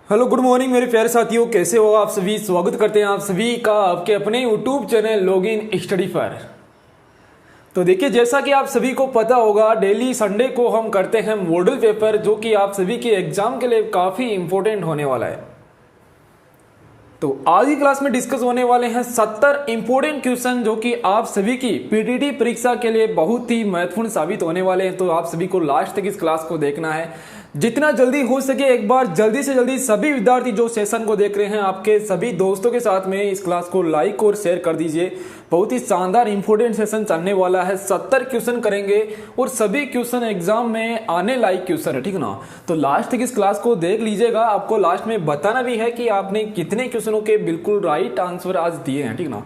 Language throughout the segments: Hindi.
हेलो गुड मॉर्निंग मेरे प्यारे साथियों, कैसे हो आप सभी। स्वागत करते हैं आप सभी का आपके अपने यूट्यूब चैनल लॉगिन स्टडी पर। तो देखिए, जैसा कि आप सभी को पता होगा, डेली संडे को हम करते हैं मॉडल पेपर, जो कि आप सभी के एग्जाम के लिए काफ़ी इंपॉर्टेंट होने वाला है। तो आज की क्लास में डिस्कस होने वाले हैं 70 इंपॉर्टेंट क्वेश्चन, जो कि आप सभी की पीटीटी परीक्षा के लिए बहुत ही महत्वपूर्ण साबित होने वाले हैं। तो आप सभी को लास्ट तक इस क्लास को देखना है, जितना जल्दी हो सके एक बार जल्दी से जल्दी सभी विद्यार्थी जो सेशन को देख रहे हैं आपके सभी दोस्तों के साथ में इस क्लास को लाइक और शेयर कर दीजिए। बहुत ही शानदार इंपॉर्टेंट सेशन चलने वाला है। 70 क्वेश्चन करेंगे और सभी क्वेश्चन एग्जाम में आने लायक क्वेश्चन है, ठीक ना। तो लास्ट तक इस क्लास को देख लीजिएगा। आपको लास्ट में बताना भी है कि आपने कितने क्वेश्चनों के बिल्कुल राइट आंसर आज दिए हैं, ठीक ना।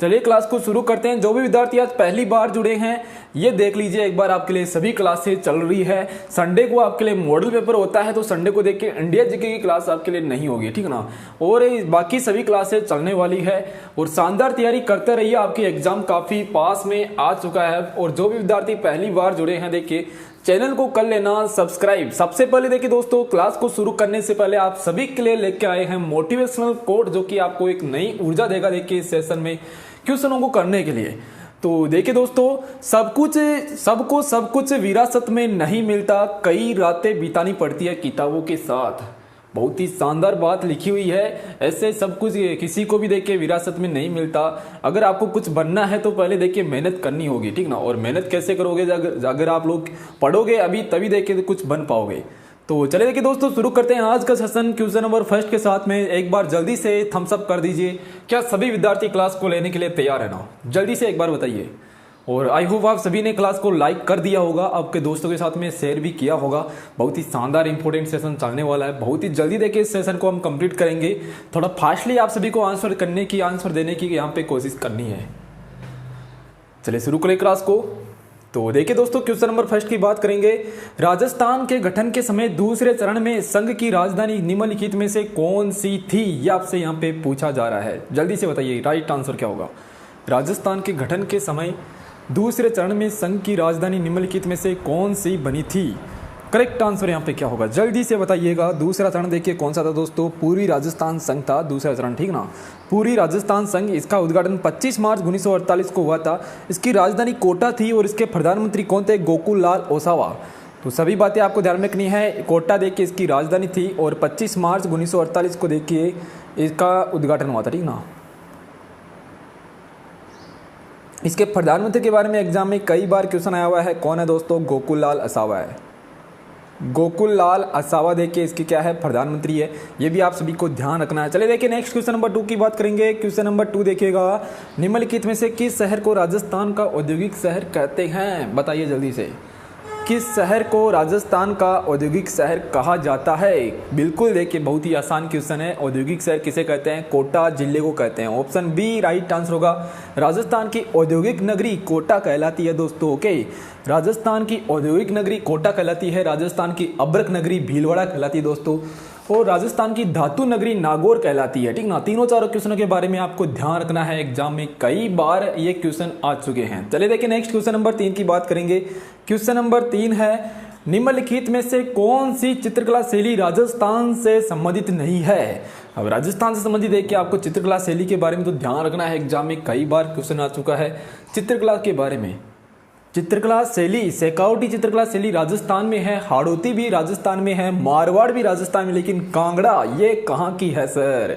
चलिए क्लास को शुरू करते हैं। जो भी विद्यार्थी आज पहली बार जुड़े हैं, ये देख लीजिए एक बार, आपके लिए सभी क्लासेस चल रही है। संडे को आपके लिए मॉडल पेपर होता है, तो संडे को देख के इंडिया जीके की क्लास आपके लिए नहीं होगी, ठीक ना। और बाकी सभी क्लासेस चलने वाली है और शानदार तैयारी करते रहिए। आपकी एग्जाम काफी पास में आ चुका है। और जो भी विद्यार्थी पहली बार जुड़े हैं, देखिए चैनल को कर लेना सब्सक्राइब। सबसे पहले देखिए दोस्तों, क्लास को शुरू करने से पहले आप सभी के लिए लेके आए हैं मोटिवेशनल कोट, जो कि आपको एक नई ऊर्जा देगा देखिए इस सेशन में क्वेश्चनों को करने के लिए। तो देखिए दोस्तों, सब कुछ विरासत में नहीं मिलता, कई रातें बितानी पड़ती है किताबों के साथ। बहुत ही शानदार बात लिखी हुई है। ऐसे सब कुछ किसी को भी देखिए विरासत में नहीं मिलता। अगर आपको कुछ बनना है तो पहले देखिए मेहनत करनी होगी, ठीक ना। और मेहनत कैसे करोगे, अगर आप लोग पढ़ोगे अभी तभी देखिए कुछ बन पाओगे। तो चले देखिए दोस्तों, शुरू करते हैं आज का सेशन क्वेश्चन नंबर फर्स्ट के साथ में। एक बार जल्दी से थम्स अप कर दीजिए। क्या सभी विद्यार्थी क्लास को लेने के लिए तैयार है ना? जल्दी से एक बार बताइए। और आई होप आप सभी ने क्लास को लाइक कर दिया होगा, आपके दोस्तों के साथ में शेयर भी किया होगा। बहुत ही शानदार इंपॉर्टेंट सेशन चलने वाला है। बहुत ही जल्दी देखिए इस सेशन को हम कंप्लीट करेंगे। थोड़ा फास्टली आप सभी को आंसर देने की यहाँ पे कोशिश करनी है। चलिए शुरू करें क्लास को। तो देखिए दोस्तों, क्वेश्चन नंबर फर्स्ट की बात करेंगे। राजस्थान के गठन के समय दूसरे चरण में संघ की राजधानी निम्नलिखित में से कौन सी थी, ये आपसे यहाँ पे पूछा जा रहा है। जल्दी से बताइए राइट आंसर क्या होगा। राजस्थान के गठन के समय दूसरे चरण में संघ की राजधानी निम्नलिखित में से कौन सी बनी थी। करेक्ट आंसर यहाँ पे क्या होगा, जल्दी से बताइएगा। दूसरा चरण देखिए कौन सा था दोस्तों, पूर्वी राजस्थान संघ था दूसरा चरण, ठीक ना। पूर्वी राजस्थान संघ, इसका उद्घाटन 25 मार्च 1948 को हुआ था। इसकी राजधानी कोटा थी और इसके प्रधानमंत्री कौन थे, गोकुल लाल ओसावा। तो सभी बातें आपको ध्यान में रखनी है। कोटा देखिए इसकी राजधानी थी और 25 मार्च 1948 को देखिए इसका उद्घाटन हुआ था, ठीक ना। इसके प्रधानमंत्री के बारे में एग्जाम में कई बार क्वेश्चन आया हुआ है। कौन है दोस्तों, गोकुल लाल ओसावा है। गोकुल लाल ओसावा देखिए इसकी क्या है, प्रधानमंत्री है। ये भी आप सभी को ध्यान रखना है। चलिए देखिए नेक्स्ट क्वेश्चन नंबर 2 की बात करेंगे। क्वेश्चन नंबर 2 देखिएगा, निम्नलिखित में से किस शहर को राजस्थान का औद्योगिक शहर कहते हैं। बताइए जल्दी से, किस शहर को राजस्थान का औद्योगिक शहर कहा जाता है। बिल्कुल देखिए बहुत ही आसान क्वेश्चन है। औद्योगिक शहर किसे कहते हैं, कोटा जिले को कहते हैं। ऑप्शन बी राइट आंसर होगा। राजस्थान की औद्योगिक नगरी कोटा कहलाती है दोस्तों। ओके, राजस्थान की औद्योगिक नगरी कोटा कहलाती है। राजस्थान की अब्रक नगरी भीलवाड़ा कहलाती है दोस्तों। और राजस्थान की धातु नगरी नागौर कहलाती है, ठीक ना। तीनों चारों क्वेश्चनों के बारे में आपको ध्यान रखना है, एग्जाम में कई बार ये क्वेश्चन आ चुके हैं। चलिए देखिए नेक्स्ट क्वेश्चन नंबर 3 की बात करेंगे। क्वेश्चन नंबर 3 है, निम्नलिखित में से कौन सी चित्रकला शैली राजस्थान से संबंधित नहीं है। अब राजस्थान से संबंधित देखिए आपको चित्रकला शैली के बारे में तो ध्यान रखना है, एग्जाम में कई बार क्वेश्चन आ चुका है चित्रकला के बारे में। चित्रकला शैली, शेखावटी चित्रकला शैली राजस्थान में है, हाड़ौती भी राजस्थान में है, मारवाड़ भी राजस्थान में, लेकिन कांगड़ा ये कहाँ की है सर,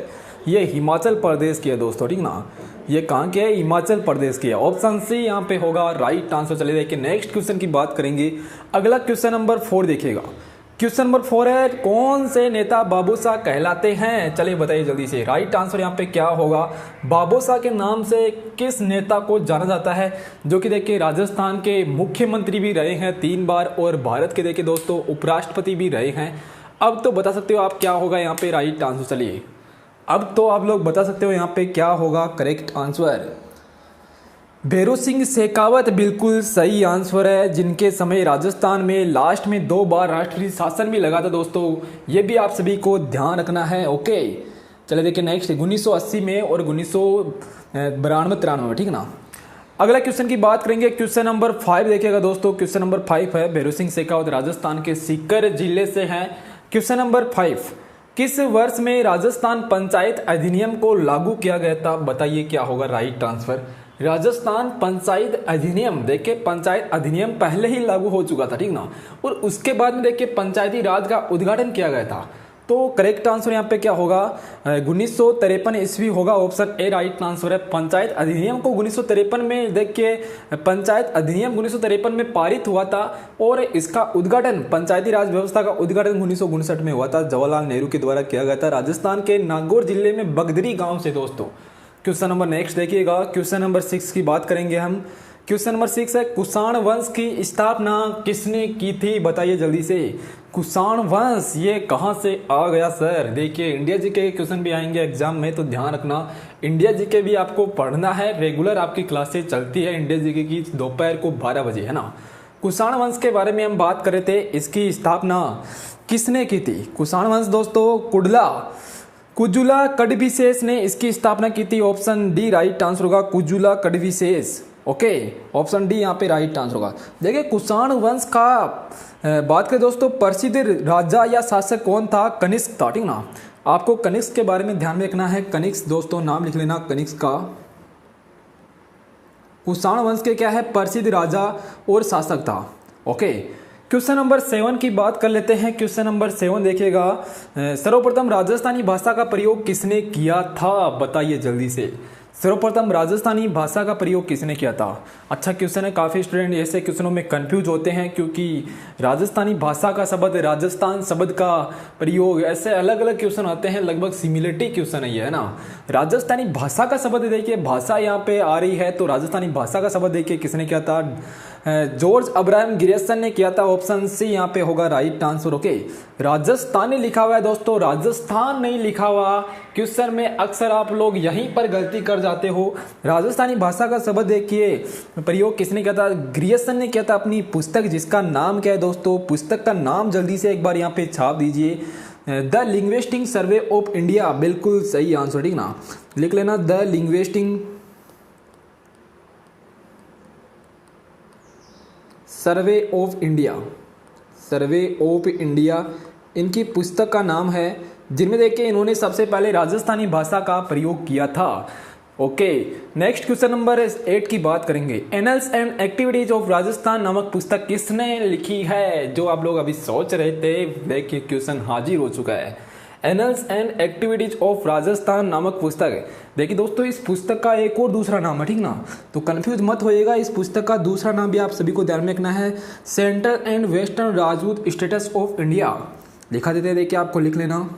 ये हिमाचल प्रदेश की है दोस्तों, ठीक ना। ये कहाँ की है, हिमाचल प्रदेश की है। ऑप्शन सी यहाँ पे होगा राइट आंसर। चलिए देखिए नेक्स्ट क्वेश्चन की बात करेंगे। अगला क्वेश्चन नंबर 4 देखिएगा। क्वेश्चन नंबर 4 है, कौन से नेता बाबूशाह कहलाते हैं। चलिए बताइए जल्दी से राइट आंसर यहाँ पे क्या होगा। बाबूशाह के नाम से किस नेता को जाना जाता है, जो कि देखिए राजस्थान के मुख्यमंत्री भी रहे हैं 3 बार और भारत के देखिए दोस्तों उपराष्ट्रपति भी रहे हैं। अब तो बता सकते हो आप क्या होगा यहाँ पे राइट आंसर। चलिए अब तो आप लोग बता सकते हो यहाँ पे क्या होगा करेक्ट आंसर। भैरों सिंह शेखावत बिल्कुल सही आंसर है, जिनके समय राजस्थान में लास्ट में 2 बार राष्ट्रीय शासन भी लगा था दोस्तों। ये भी आप सभी को ध्यान रखना है। ओके चले देखिए नेक्स्ट 1980 में और 1992-93 में, ठीक ना। अगला क्वेश्चन की बात करेंगे। क्वेश्चन नंबर 5 देखिएगा दोस्तों। क्वेश्चन नंबर 5 है, भैरों सिंह शेखावत राजस्थान के सीकर जिले से हैं। क्वेश्चन नंबर 5, किस वर्ष में राजस्थान पंचायत अधिनियम को लागू किया गया था? बताइए क्या होगा राइट आंसर। राजस्थान पंचायत अधिनियम, देखिए पंचायत अधिनियम पहले ही लागू हो चुका था, ठीक ना, और उसके बाद में देखिए पंचायती राज का उद्घाटन किया गया था। तो करेक्ट आंसर यहाँ पे क्या होगा? 1953 ईस्वी होगा, ऑप्शन ए राइट आंसर है। पंचायत अधिनियम को 1953 में, देखिए पंचायत अधिनियम 1953 में पारित हुआ था और इसका उद्घाटन, पंचायती राज व्यवस्था का उद्घाटन 1959 में हुआ था, जवाहरलाल नेहरू के द्वारा किया गया था, राजस्थान के नागौर जिले में बगदरी गांव से। दोस्तों क्वेश्चन नंबर नेक्स्ट देखिएगा, क्वेश्चन नंबर 6 की बात करेंगे हम। क्वेश्चन नंबर 6 है, कुषाण वंश की स्थापना किसने की थी? बताइए जल्दी से। कुषाण वंश ये कहाँ से आ गया सर? देखिए इंडिया जी के क्वेश्चन भी आएंगे एग्जाम में, तो ध्यान रखना, इंडिया जी के भी आपको पढ़ना है। रेगुलर आपकी क्लासेज चलती है इंडिया जी के की दोपहर को 12 बजे, है ना। कुषाण वंश के बारे में हम बात कर रहे थे, इसकी स्थापना किसने की थी? कुषाण वंश दोस्तों कुजुला कड़विशेष ने इसकी स्थापना की थी। ऑप्शन डी राइट आंसर होगा, कुजुला कड़विशेष। ओके, ऑप्शन डी यहाँ पे राइट आंसर होगा। देखिए कुषाण वंश का बात करें दोस्तों, प्रसिद्ध राजा या शासक कौन था? कनिष्क था, ठीक ना। आपको कनिष्क के बारे में ध्यान में रखना है। कनिष्क दोस्तों नाम लिख लेना कनिष्क का। कुषाण वंश के क्या है? प्रसिद्ध राजा और शासक था। ओके, क्वेश्चन नंबर 7 की बात कर लेते हैं। क्वेश्चन नंबर 7 देखिएगा, सर्वप्रथम राजस्थानी भाषा का प्रयोग किसने किया था? बताइए जल्दी से। सर्वप्रथम राजस्थानी भाषा का प्रयोग किसने किया था? अच्छा क्वेश्चन है, काफ़ी स्टूडेंट ऐसे क्वेश्चनों में कंफ्यूज होते हैं, क्योंकि राजस्थानी भाषा का शब्द, राजस्थान शब्द का प्रयोग, ऐसे अलग अलग क्वेश्चन आते हैं, लगभग सिमिलरिटी क्वेश्चन है ना। राजस्थानी भाषा का शब्द देखिए, भाषा यहाँ पे आ रही है, तो राजस्थानी भाषा का शब्द देखिए किसने किया था? जॉर्ज अब्राहम ग्रियर्सन ने किया था। ऑप्शन सी यहाँ पे होगा राइट आंसर। ओके, राजस्थानी लिखा हुआ है दोस्तों, राजस्थान नहीं लिखा हुआ। क्वेश्चन में अक्सर आप लोग यहीं पर गलती कर जाते हो। राजस्थानी भाषा का शब्द देखिए प्रयोग किसने किया था? ग्रियर्सन ने किया था अपनी पुस्तक, जिसका नाम क्या है दोस्तों? पुस्तक का नाम जल्दी से एक बार यहाँ पे छाप दीजिए, the linguistic survey of India. बिल्कुल सही आंसर, ठीक ना, लिख लेना the linguistic survey of India. Survey of India इनकी पुस्तक का नाम है, जिनमें देखिए इन्होंने सबसे पहले राजस्थानी भाषा का प्रयोग किया था। ओके, नेक्स्ट क्वेश्चन नंबर 8 की बात करेंगे। Annuls and activities of Rajasthan नामक पुस्तक किसने लिखी है? जो आप लोग अभी सोच रहे थे, देखिए क्वेश्चन हाजिर हो चुका है। Annuls and activities of Rajasthan नामक पुस्तक, देखिए दोस्तों इस पुस्तक का एक और दूसरा नाम है, ठीक ना, तो कंफ्यूज मत होइएगा। इस पुस्तक का दूसरा नाम भी आप सभी को ध्यान में रखना है, central and western Rajput status of India लिखा देते हैं, देखिए आपको लिख लेना।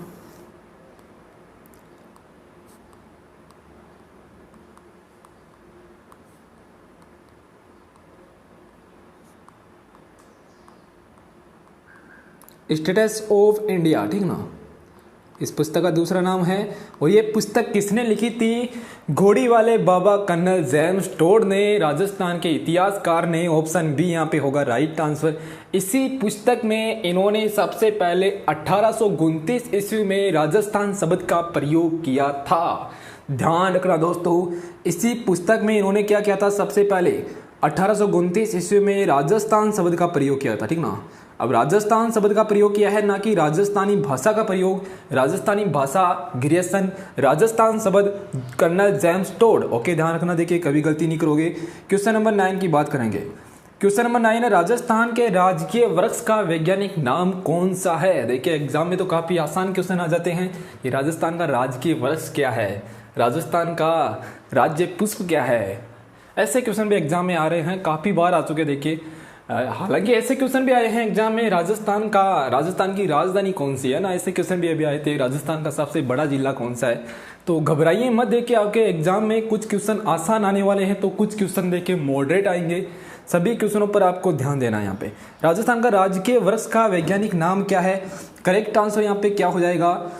स्टेटस ऑफ इंडिया, ठीक ना, इस पुस्तक का दूसरा नाम है। और ये पुस्तक किसने लिखी थी? घोड़ी वाले बाबा कर्नल जेम्स टोड ने, राजस्थान के इतिहासकार ने। ऑप्शन बी यहाँ पे होगा राइट आंसर। इसी पुस्तक में इन्होंने सबसे पहले 1829 ईस्वी में राजस्थान शब्द का प्रयोग किया था। ध्यान रखना दोस्तों, इसी पुस्तक में इन्होंने क्या किया था? सबसे पहले 1829 ईस्वी में राजस्थान शब्द का प्रयोग किया था, ठीक ना। अब राजस्थान शब्द का प्रयोग किया है, ना कि राजस्थानी भाषा का प्रयोग। राजस्थानी भाषा ग्रियर्सन, राजस्थान शब्द कर्नल जेम्स टोड। ओके, ध्यान रखना, देखिए कभी गलती नहीं करोगे। क्वेश्चन नंबर 9 की बात करेंगे। क्वेश्चन नंबर 9 है, राजस्थान के राजकीय वृक्ष का वैज्ञानिक नाम कौन सा है? देखिए एग्जाम में तो काफी आसान क्वेश्चन आ जाते हैं कि राजस्थान का राजकीय वृक्ष क्या है, राजस्थान का राज्य पुष्प क्या है। ऐसे क्वेश्चन भी एग्जाम में आ रहे हैं, काफी बार आ चुके। देखिए हालांकि ऐसे क्वेश्चन भी आए हैं एग्जाम में, राजस्थान की राजधानी कौन सी है ना, ऐसे क्वेश्चन भी अभी आए थे, राजस्थान का सबसे बड़ा जिला कौन सा है। तो घबराइए मत, देखिए आपके एग्जाम में कुछ क्वेश्चन आसान आने वाले हैं, तो कुछ क्वेश्चन देखिए मॉडरेट आएंगे। सभी क्वेश्चनों पर आपको ध्यान देना है। यहाँ पे राजस्थान का राजकीय वृक्ष का वैज्ञानिक नाम क्या है? करेक्ट आंसर यहाँ पे क्या हो जाएगा?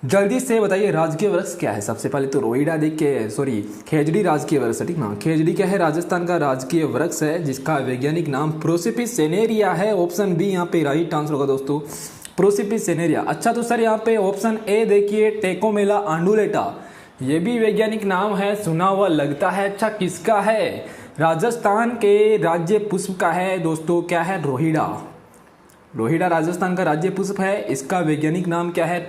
जल्दी से बताइए, राजकीय वृक्ष क्या है? सबसे पहले तो रोहिड़ा खेजड़ी राजकीय वृक्ष है, ठीक ना। खेजड़ी क्या है? राजस्थान का राजकीय वृक्ष है, जिसका वैज्ञानिक नाम प्रोसिपिस सेनेरिया है। ऑप्शन बी यहाँ पे राइट आंसर होगा दोस्तों, प्रोसिपिस सेनेरिया। अच्छा तो सर यहाँ पे ऑप्शन ए देखिए, टेकोमेला आंडुलेटा, ये भी वैज्ञानिक नाम है, सुना हुआ लगता है। अच्छा किसका है? राजस्थान के राज्य पुष्प का है दोस्तों, क्या है? रोहिड़ा। रोहिड़ा राजस्थान का राज्य पुष्प है। इसका वैज्ञानिक नाम क्या है?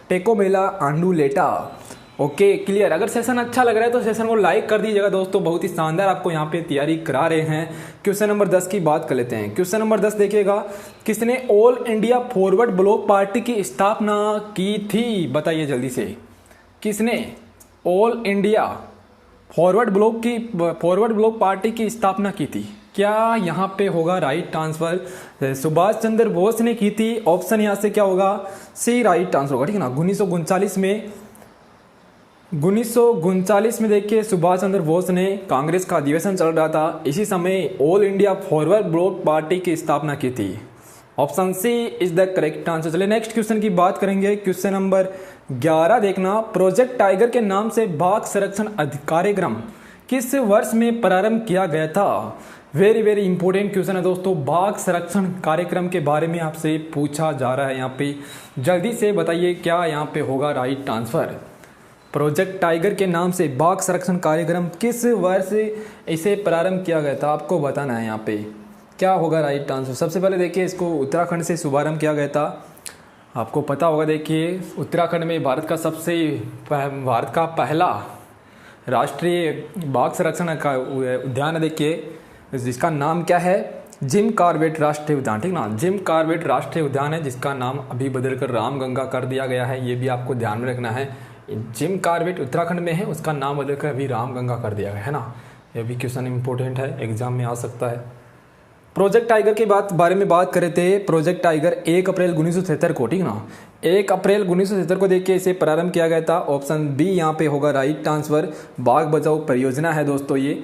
Tecomella undulata. Okay, clear. अगर सेशन अच्छा लग रहा है तो सेशन को लाइक कर दीजिएगा दोस्तों, बहुत ही शानदार आपको यहाँ पे तैयारी करा रहे हैं। क्वेश्चन नंबर 10 की बात कर लेते हैं। क्वेश्चन नंबर 10 देखिएगा, किसने all India Forward Bloc party की स्थापना की थी? बताइए जल्दी से, किसने all India Forward Bloc party की स्थापना की थी? क्या यहाँ पे होगा राइट आंसर? सुभाष चंद्र बोस ने की थी। ऑप्शन यहाँ से क्या होगा? सी राइट आंसर होगा, ठीक है ना। 1939 में देखिए सुभाष चंद्र बोस ने, कांग्रेस का अधिवेशन चल रहा था, इसी समय All India Forward Bloc party की स्थापना की थी। Option C is the correct answer. चलिए नेक्स्ट क्वेश्चन की बात करेंगे। क्वेश्चन नंबर 11 देखना, प्रोजेक्ट टाइगर के नाम से बाघ संरक्षण कार्यक्रम किस वर्ष में प्रारंभ किया गया था? वेरी वेरी इंपॉर्टेंट क्वेश्चन है दोस्तों। बाघ संरक्षण कार्यक्रम के बारे में आपसे पूछा जा रहा है यहाँ पे, जल्दी से बताइए क्या यहाँ पे होगा राइट आंसर? प्रोजेक्ट टाइगर के नाम से बाघ संरक्षण कार्यक्रम किस वर्ष इसे प्रारंभ किया गया था? आपको बताना है यहाँ पे क्या होगा राइट आंसर। सबसे पहले देखिए, इसको उत्तराखंड से शुभारंभ किया गया था। आपको पता होगा, देखिए उत्तराखंड में भारत का पहला राष्ट्रीय बाघ संरक्षण का उद्यान है, देखिए जिसका नाम क्या है? जिम कॉर्बेट राष्ट्रीय उद्यान, ठीक ना। जिम कॉर्बेट राष्ट्रीय उद्यान है, जिसका नाम अभी बदलकर रामगंगा कर दिया गया है, ये भी आपको ध्यान में रखना है। जिम कॉर्बेट उत्तराखंड में है, उसका नाम बदलकर अभी रामगंगा कर दिया गया है ना। ये भी क्वेश्चन इंपॉर्टेंट है, एग्जाम में आ सकता है। प्रोजेक्ट टाइगर के बारे में बात करे थे। प्रोजेक्ट टाइगर 1 अप्रैल 1977 को, ठीक ना, 1 अप्रैल 1977 को देखिए इसे प्रारंभ किया गया था। ऑप्शन बी यहाँ पे होगा राइट आंसर। बाघ बचाओ परियोजना है दोस्तों ये।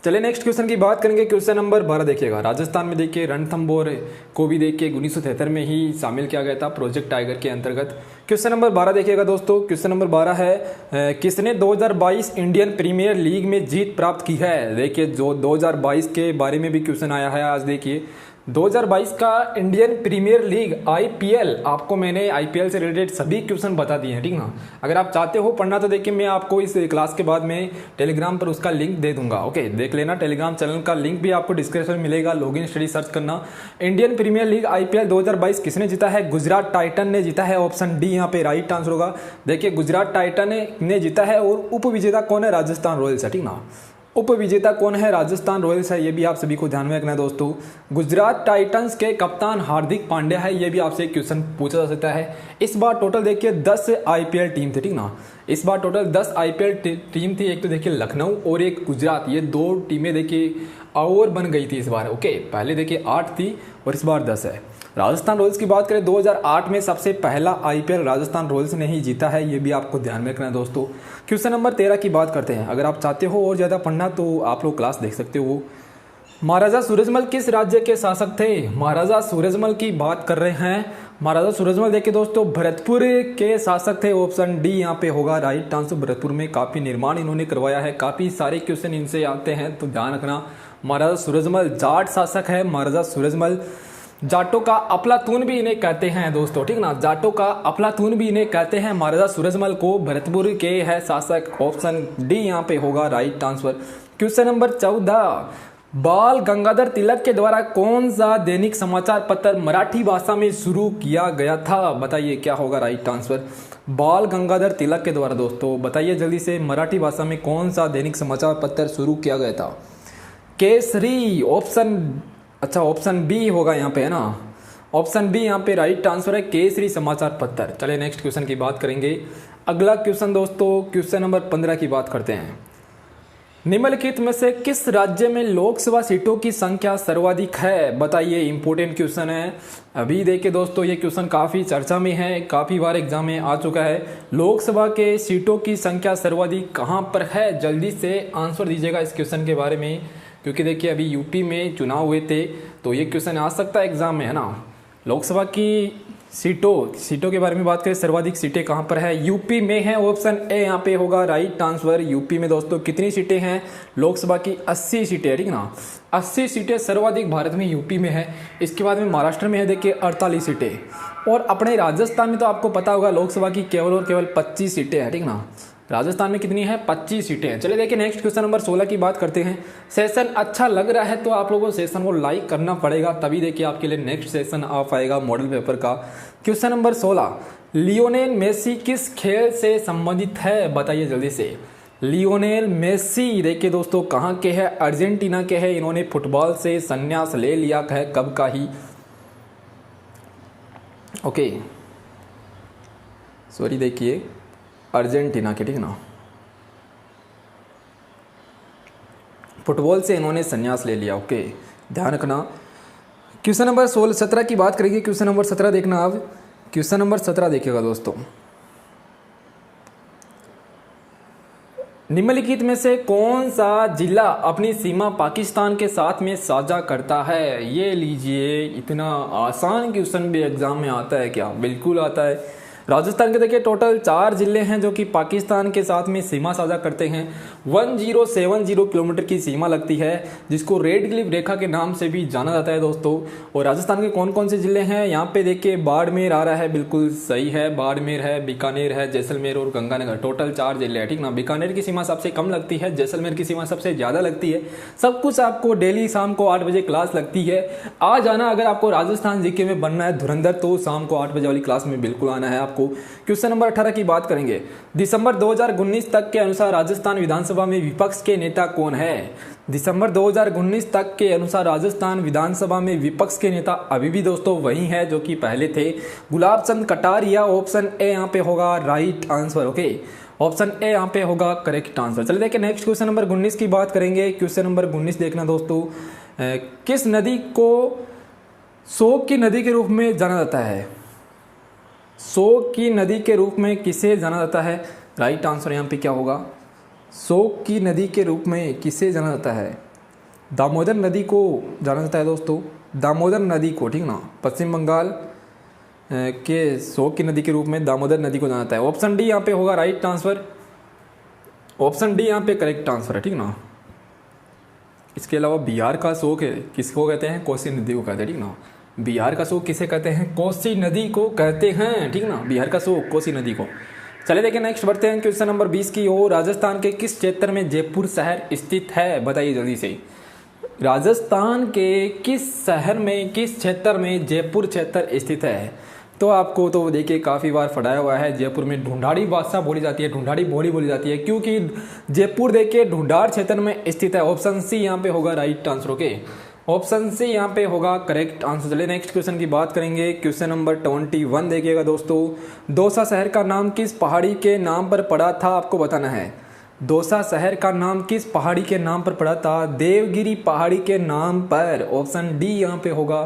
चलिए नेक्स्ट क्वेश्चन की बात करेंगे। क्वेश्चन नंबर 12 देखिएगा, राजस्थान में देखिए रणथंभौर को भी देखिए 1973 में ही शामिल किया गया था प्रोजेक्ट टाइगर के अंतर्गत। क्वेश्चन नंबर 12 देखिएगा दोस्तों। क्वेश्चन नंबर 12 है, किसने 2022 इंडियन प्रीमियर लीग में जीत प्राप्त की है? देखिए जो 2022 के बारे में भी क्वेश्चन आया है आज। देखिए 2022 का इंडियन प्रीमियर लीग आईपीएल, आपको मैंने आईपीएल से रिलेटेड सभी क्वेश्चन बता दिए हैं, ठीक ना। अगर आप चाहते हो पढ़ना तो देखिए मैं आपको इस क्लास के बाद में टेलीग्राम पर उसका लिंक दे दूंगा। ओके, देख लेना, टेलीग्राम चैनल का लिंक भी आपको डिस्क्रिप्शन में मिलेगा, लॉगिन स्टडी सर्च करना। इंडियन प्रीमियर लीग आईपीएल 2022 किसने जीता है? गुजरात टाइटन ने जीता है। ऑप्शन डी यहाँ पे राइट आंसर होगा। देखिए गुजरात टाइटन ने जीता है। और उप विजेता कौन है? राजस्थान रॉयल्स है, ठीक ना। उप विजेता कौन है? राजस्थान रॉयल्स है, ये भी आप सभी को ध्यान में रखना है दोस्तों। गुजरात टाइटंस के कप्तान हार्दिक पांड्या है, ये भी आपसे क्वेश्चन पूछा जा सकता है। इस बार टोटल देखिए 10 आईपीएल टीम थे, ठीक ना। इस बार टोटल 10 आईपीएल टीम थी। एक तो देखिए लखनऊ और एक गुजरात, ये 2 टीमें देखिए और बन गई थी इस बार। ओके, पहले देखिए 8 थी और इस बार 10 है। राजस्थान रॉयल्स की बात करें, 2008 में सबसे पहला आईपीएल राजस्थान रॉयल्स ने ही जीता है, ये भी आपको ध्यान में रखना है दोस्तों। क्वेश्चन नंबर 13 की बात करते हैं। अगर आप चाहते हो और ज़्यादा पढ़ना तो आप लोग क्लास देख सकते हो। महाराजा सूरजमल किस राज्य के शासक थे? महाराजा सूरजमल की बात कर रहे हैं। महाराजा सूरजमल देखिए दोस्तों भरतपुर के शासक थे। ऑप्शन डी यहाँ पे होगा राइट आंसर। भरतपुर में काफ़ी निर्माण इन्होंने करवाया है, काफ़ी सारे क्वेश्चन इनसे आते हैं तो ध्यान रखना। महाराजा सूरजमल जाट शासक है। महाराजा सूरजमल, जाटों का अफलातून भी इन्हें कहते हैं दोस्तों, ठीक ना। जाटों का अफलातून भी इन्हें कहते हैं। महाराजा सूरजमल को भरतपुर के है शासक। ऑप्शन डी यहाँ पे होगा राइट आंसर। क्वेश्चन नंबर 14, बाल गंगाधर तिलक के द्वारा कौन सा दैनिक समाचार पत्र मराठी भाषा में शुरू किया गया था? बताइए क्या होगा राइट आंसर। बाल गंगाधर तिलक के द्वारा दोस्तों बताइए जल्दी से, मराठी भाषा में कौन सा दैनिक समाचार पत्र शुरू किया गया था? केसरी। ऑप्शन बी होगा यहाँ पे, है ना। ऑप्शन बी यहाँ पे राइट आंसर है, केसरी समाचार पत्र। चलिए नेक्स्ट क्वेश्चन की बात करेंगे। अगला क्वेश्चन दोस्तों, क्वेश्चन नंबर 15 की बात करते हैं। निम्नलिखित में से किस राज्य में लोकसभा सीटों की संख्या सर्वाधिक है? बताइए, इंपॉर्टेंट क्वेश्चन है। अभी देखिए दोस्तों ये क्वेश्चन काफ़ी चर्चा में है, काफ़ी बार एग्जाम में आ चुका है। लोकसभा के सीटों की संख्या सर्वाधिक कहाँ पर है? जल्दी से आंसर दीजिएगा इस क्वेश्चन के बारे में, क्योंकि देखिए अभी यूपी में चुनाव हुए थे तो ये क्वेश्चन आ सकता है एग्जाम में, है ना। लोकसभा की सीटों के बारे में बात करें, सर्वाधिक सीटें कहां पर है? यूपी में है। ऑप्शन ए यहां पे होगा राइट आंसर। यूपी में दोस्तों कितनी सीटें हैं? लोकसभा की 80 सीटें, ठीक ना। 80 सीटें सर्वाधिक भारत में यूपी में है। इसके बाद में महाराष्ट्र में है देखिए 48 सीटें। और अपने राजस्थान में तो आपको पता होगा लोकसभा की केवल और केवल 25 सीटें हैं, ठीक ना। राजस्थान में कितनी है? 25 सीटें हैं। चलिए देखिए नेक्स्ट क्वेश्चन नंबर 16 की बात करते हैं। सेशन अच्छा लग रहा है तो आप लोगों को सेशन को लाइक करना पड़ेगा, तभी देखिए आपके लिए नेक्स्ट सेशन आ पाएगा मॉडल पेपर का। क्वेश्चन नंबर 16, लियोनेल मेसी किस खेल से संबंधित है? बताइए जल्दी से। लियोनेल मेसी देखिए दोस्तों कहाँ के हैं? अर्जेंटीना के हैं। इन्होंने फुटबॉल से संन्यास ले लिया है कब का ही, ओके सॉरी देखिए अर्जेंटीना के, ठीक ना, फुटबॉल से इन्होंने संन्यास ले लिया, ओके ध्यान रखना। क्वेश्चन नंबर 17 की बात करेंगे। क्वेश्चन नंबर 17 देखना आप। क्वेश्चन नंबर 17 देखिएगा दोस्तों, निम्नलिखित में से कौन सा जिला अपनी सीमा पाकिस्तान के साथ में साझा करता है? ये लीजिए, इतना आसान क्वेश्चन भी एग्जाम में आता है क्या? बिल्कुल आता है। राजस्थान के देखिए टोटल 4 जिले हैं जो कि पाकिस्तान के साथ में सीमा साझा करते हैं। 1070 किलोमीटर की सीमा लगती है, जिसको रेड क्लिफ रेखा के नाम से भी जाना जाता है दोस्तों। और राजस्थान के कौन कौन से जिले हैं यहाँ पे देखिए, बाड़मेर आ रहा है, बिल्कुल सही है, बाड़मेर है, बीकानेर है, जैसलमेर और गंगानगर, टोटल 4 जिले हैं, ठीक ना। बीकानेर की सीमा सबसे कम लगती है, जैसलमेर की सीमा सबसे ज़्यादा लगती है। सब कुछ आपको डेली शाम को 8 बजे क्लास लगती है, आ जाना। अगर आपको राजस्थान जीके में बनना है धुरंधर तो शाम को 8 बजे वाली क्लास में बिल्कुल आना है। क्वेश्चन नंबर 18 की बात करेंगे। दिसंबर 2019 तक के अनुसार राजस्थान विधानसभा में विपक्ष के नेता कौन है? दिसंबर 2019 तक के अनुसार राजस्थान विधानसभा में विपक्ष के नेता अभी भी दोस्तों वही है जो कि पहले थे, गुलाब चंद कटारिया। ऑप्शन ए यहाँ पे होगा right answer, okay option A यहाँ पे होगा करेक्ट आंसर। चलिए देखिए नेक्स्ट क्वेश्चन नंबर 19 की बात करेंगे। क्वेश्चन नंबर 19 देखना दोस्तों, किस नदी को शोक की नदी के रूप में जाना जाता है? शोक की नदी के रूप में किसे जाना जाता है? राइट आंसर यहाँ पे क्या होगा? शोक की नदी के रूप में किसे जाना जाता है? दामोदर नदी को जाना जाता है दोस्तों, दामोदर नदी को, ठीक ना। पश्चिम बंगाल के शोक की नदी के रूप में दामोदर नदी को जाना जाता है। ऑप्शन डी यहाँ पे होगा राइट आंसर, ऑप्शन डी यहाँ पे करेक्ट आंसर है, ठीक ना। इसके अलावा बिहार का शोक है, किसको कहते हैं? कोसी नदी को कहते हैं, ठीक ना। बिहार का शोक किसे कहते हैं? कोसी नदी को कहते हैं, ठीक ना। बिहार का शोक कोसी नदी को। चले देखिए नेक्स्ट बढ़ते हैं क्वेश्चन नंबर 20 की ओर। राजस्थान के किस क्षेत्र में जयपुर शहर स्थित है? बताइए जल्दी से। राजस्थान के किस शहर में, किस क्षेत्र में जयपुर क्षेत्र स्थित है? तो आपको तो देखिए काफ़ी बार पढ़ाया हुआ है, जयपुर में ढूंढाड़ी भाषा बोली जाती है, ढूंढाड़ी बोली जाती है, क्योंकि जयपुर देखिए ढूंढाड़ क्षेत्र में स्थित है। ऑप्शन सी यहाँ पे होगा right answer, okay option C यहाँ पे होगा करेक्ट आंसर। चलिए नेक्स्ट क्वेश्चन की बात करेंगे। क्वेश्चन नंबर 21 देखिएगा दोस्तों, दौसा शहर का नाम किस पहाड़ी के नाम पर पड़ा था? आपको बताना है। दौसा शहर का नाम किस पहाड़ी के नाम पर पड़ा था? देवगिरी पहाड़ी के नाम पर। ऑप्शन डी यहाँ पे होगा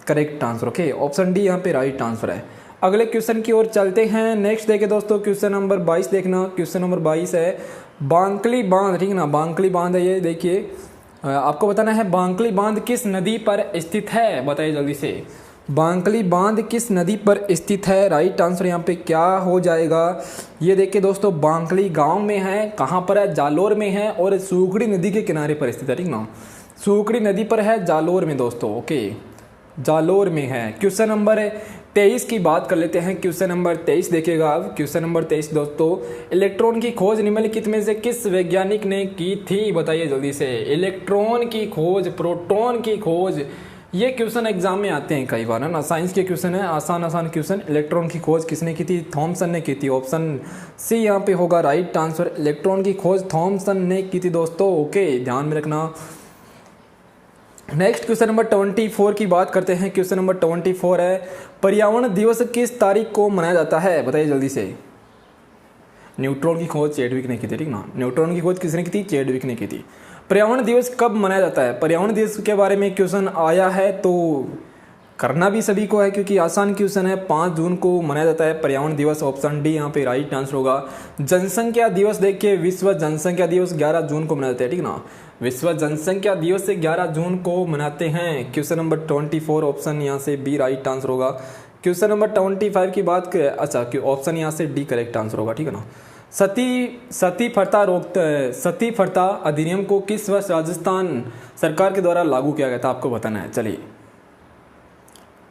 correct answer, okay option D यहाँ पे राइट आंसर है। अगले क्वेश्चन की ओर चलते हैं। नेक्स्ट देखिए दोस्तों, क्वेश्चन नंबर 22 देखना। क्वेश्चन नंबर 22 है बांकली बांध, ठीक ना। बांकली बांध है ये, देखिए आपको बताना है बांकली बांध किस नदी पर स्थित है? बताइए जल्दी से। बांकली बांध किस नदी पर स्थित है? राइट आंसर यहाँ पे क्या हो जाएगा? ये देखिए दोस्तों, बांकली गांव में है, कहाँ पर है? जालोर में है, और सूखड़ी नदी के किनारे पर स्थित है, ठीक ना। सूखड़ी नदी पर है, जालोर में दोस्तों, ओके जालोर में है। क्वेश्चन नंबर 23 की बात कर लेते हैं। क्वेश्चन नंबर 23 देखिएगा आप। क्वेश्चन नंबर 23 दोस्तों, इलेक्ट्रॉन की खोज निम्नलिखित में से किस वैज्ञानिक ने की थी? बताइए जल्दी से। इलेक्ट्रॉन की खोज, प्रोटॉन की खोज, ये क्वेश्चन एग्जाम में आते हैं कई बार, है ना। साइंस के क्वेश्चन है, आसान क्वेश्चन। इलेक्ट्रॉन की खोज किसने की थी? थॉमसन ने की थी। ऑप्शन सी यहाँ पे होगा राइट आंसर। इलेक्ट्रॉन की खोज थॉमसन ने की थी दोस्तों, ओके ध्यान में रखना। नेक्स्ट क्वेश्चन नंबर 24 की बात करते हैं। क्वेश्चन नंबर 24 है पर्यावरण दिवस किस तारीख को मनाया जाता है? बताइए जल्दी से। न्यूट्रॉन की खोज चैडविक ने की थी, ठीक ना। न्यूट्रॉन की खोज किसने की थी? चैडविक ने की थी। पर्यावरण दिवस कब मनाया जाता है? पर्यावरण दिवस के बारे में क्वेश्चन आया है तो करना भी सभी को है, क्योंकि आसान क्वेश्चन है। 5 जून को मनाया जाता है पर्यावरण दिवस। ऑप्शन डी यहाँ पे राइट आंसर होगा। जनसंख्या दिवस देखिए, विश्व जनसंख्या दिवस 11 जून को मनाया जाता है, ठीक ना। विश्व जनसंख्या दिवस से 11 जून को मनाते हैं। क्वेश्चन नंबर 24 ऑप्शन यहाँ से बी राइट आंसर होगा। क्वेश्चन नंबर 25 की बात करें, अच्छा ऑप्शन यहाँ से डी करेक्ट आंसर होगा, ठीक है ना। सती प्रथा अधिनियम को किस वर्ष राजस्थान सरकार के द्वारा लागू किया गया था? आपको बताना है। चलिए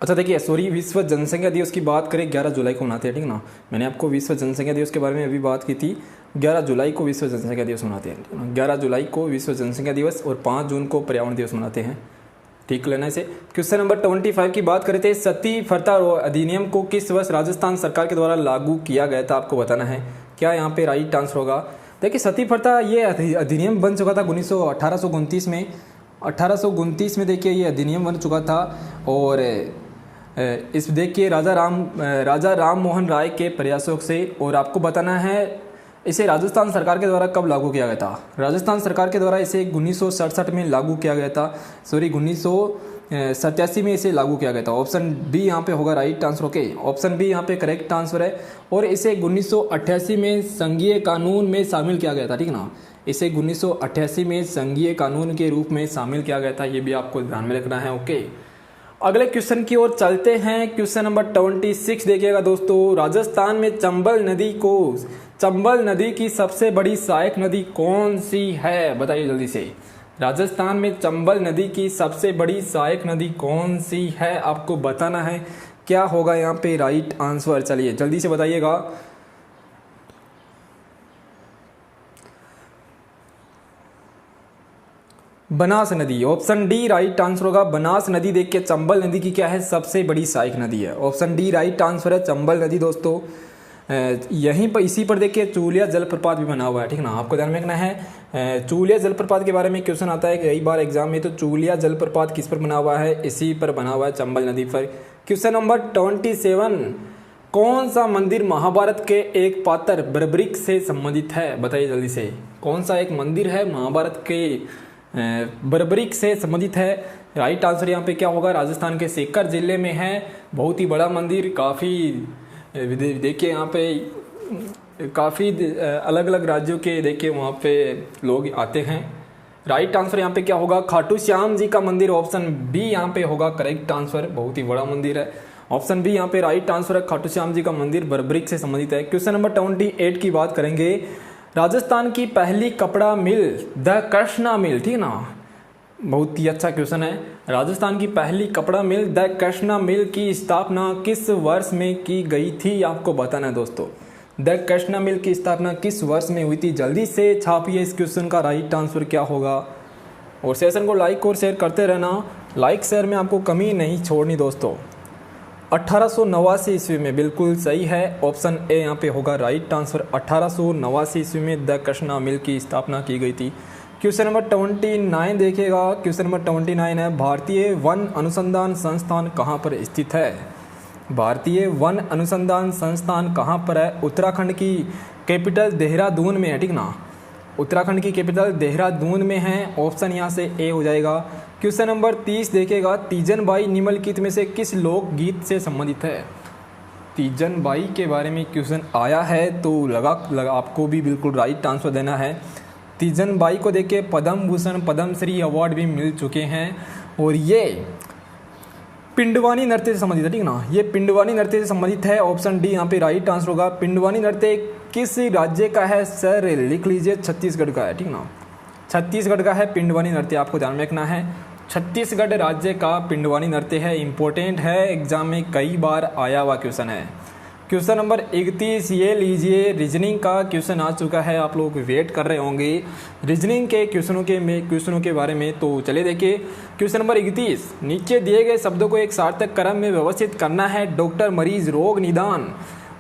अच्छा देखिए सॉरी, विश्व जनसंख्या दिवस की बात करें 11 जुलाई को मनाते हैं, ठीक ना। मैंने आपको विश्व जनसंख्या दिवस के बारे में अभी बात की थी। 11 जुलाई को विश्व जनसंख्या दिवस मनाते हैं, 11 जुलाई को विश्व जनसंख्या दिवस और 5 जून को पर्यावरण दिवस मनाते हैं, ठीक लेना इसे। क्वेश्चन नंबर 25 की बात करते हैं, सती प्रथा अधिनियम को किस वर्ष राजस्थान सरकार के द्वारा लागू किया गया था, आपको बताना है। क्या यहाँ पे राइट आंसर होगा। देखिए सती प्रथा ये अधिनियम बन चुका था 1829 में। 1829 में देखिए ये अधिनियम बन चुका था और इस देखिए राजा राम मोहन राय के प्रयासों से। और आपको बताना है इसे राजस्थान सरकार के द्वारा कब लागू किया गया था। राजस्थान सरकार के द्वारा इसे 1967 में लागू किया गया था, सॉरी 1987 में इसे लागू किया गया था। ऑप्शन बी यहाँ पे होगा right answer. Okay, option B यहाँ पे करेक्ट आंसर है। और इसे 1988 में संघीय कानून में शामिल किया गया था, ठीक ना। इसे 1988 में संघीय कानून के रूप में शामिल किया गया था, ये भी आपको ध्यान में रखना है। ओके, अगले क्वेश्चन की ओर चलते हैं। क्वेश्चन नंबर 26 देखिएगा दोस्तों, राजस्थान में चंबल नदी की सबसे बड़ी सहायक नदी कौन सी है, बताइए जल्दी से। राजस्थान में चंबल नदी की सबसे बड़ी सहायक नदी कौन सी है, आपको बताना है। क्या होगा यहाँ पे राइट आंसर, चलिए जल्दी से बताइएगा। बनास नदी, ऑप्शन डी राइट आंसर होगा। बनास नदी देख के चंबल नदी की क्या है, सबसे बड़ी सहायक नदी है। ऑप्शन डी राइट आंसर है, चंबल नदी दोस्तों। यहीं पर इसी पर देखिए चूलिया जलप्रपात भी बना हुआ है, ठीक ना। आपको ध्यान में रखना है, चूलिया जलप्रपात के बारे में क्वेश्चन आता है कई बार एग्जाम में। तो चूलिया जलप्रपात किस पर बना हुआ है, इसी पर बना हुआ है, चंबल नदी पर। क्वेश्चन नंबर 27, कौन सा मंदिर महाभारत के एक पात्र बर्बरिक से संबंधित है, बताइए जल्दी से। कौन सा एक मंदिर है महाभारत के बर्बरिक से संबंधित है। राइट आंसर यहाँ पे क्या होगा, राजस्थान के सीकर जिले में है। बहुत ही बड़ा मंदिर, काफ़ी देखिए यहाँ पे काफ़ी अलग अलग राज्यों के देखिए वहाँ पे लोग आते हैं। राइट आंसर यहाँ पे क्या होगा, खाटू श्याम जी का मंदिर। ऑप्शन बी यहाँ पे होगा करेक्ट आंसर, बहुत ही बड़ा मंदिर है। ऑप्शन बी यहाँ पे राइट आंसर है, खाटू श्याम जी का मंदिर बर्बरिक से संबंधित है। क्वेश्चन नंबर 28 की बात करेंगे, राजस्थान की पहली कपड़ा मिल द कृष्णा मिल, ठीक ना। बहुत ही अच्छा क्वेश्चन है। राजस्थान की पहली कपड़ा मिल द कृष्णा मिल की स्थापना किस वर्ष में की गई थी, आपको बताना है दोस्तों। द कृष्णा मिल की स्थापना किस वर्ष में हुई थी, जल्दी से छापिए इस क्वेश्चन का राइट आंसर क्या होगा। और सेशन को लाइक और शेयर करते रहना, लाइक शेयर में आपको कमी नहीं छोड़नी दोस्तों। 1889 ईस्वी में, बिल्कुल सही है। ऑप्शन ए यहाँ पे होगा राइट आंसर। 1889 ईस्वी में द कृष्णा मिल की स्थापना की गई थी। क्वेश्चन नंबर 29 देखिएगा। क्वेश्चन नंबर 29 है, भारतीय वन अनुसंधान संस्थान कहाँ पर स्थित है। भारतीय वन अनुसंधान संस्थान कहाँ पर है। उत्तराखंड की कैपिटल देहरादून में है, ठीक ना। उत्तराखंड की कैपिटल देहरादून में है। ऑप्शन यहाँ से ए हो जाएगा। क्वेश्चन नंबर 30 देखिएगा, तीजन बाई निम्नलिखित में से किस लोकगीत से संबंधित है। तीजन बाई के बारे में क्वेश्चन आया है तो लगा आपको भी बिल्कुल राइट आंसर देना है। तीजन बाई को देखिए पद्म भूषण पद्मश्री अवार्ड भी मिल चुके हैं और ये पिंडवानी नृत्य से संबंधित है, ठीक ना। ये पिंडवानी नृत्य से संबंधित है। ऑप्शन डी यहाँ पे राइट आंसर होगा। पिंडवानी नृत्य किस राज्य का है सर, लिख लीजिए छत्तीसगढ़ का है, ठीक ना। छत्तीसगढ़ का है पिंडवानी नृत्य, आपको ध्यान में रखना है। छत्तीसगढ़ राज्य का पिंडवानी नृत्य है, इंपॉर्टेंट है, एग्जाम में कई बार आया हुआ क्वेश्चन है। क्वेश्चन नंबर 31 ये लीजिए, रीजनिंग का क्वेश्चन आ चुका है, आप लोग वेट कर रहे होंगे रीजनिंग के क्वेश्चनों के बारे में। तो चलिए देखिए क्वेश्चन नंबर 31, नीचे दिए गए शब्दों को एक सार्थक क्रम में व्यवस्थित करना है। डॉक्टर, मरीज, रोग निदान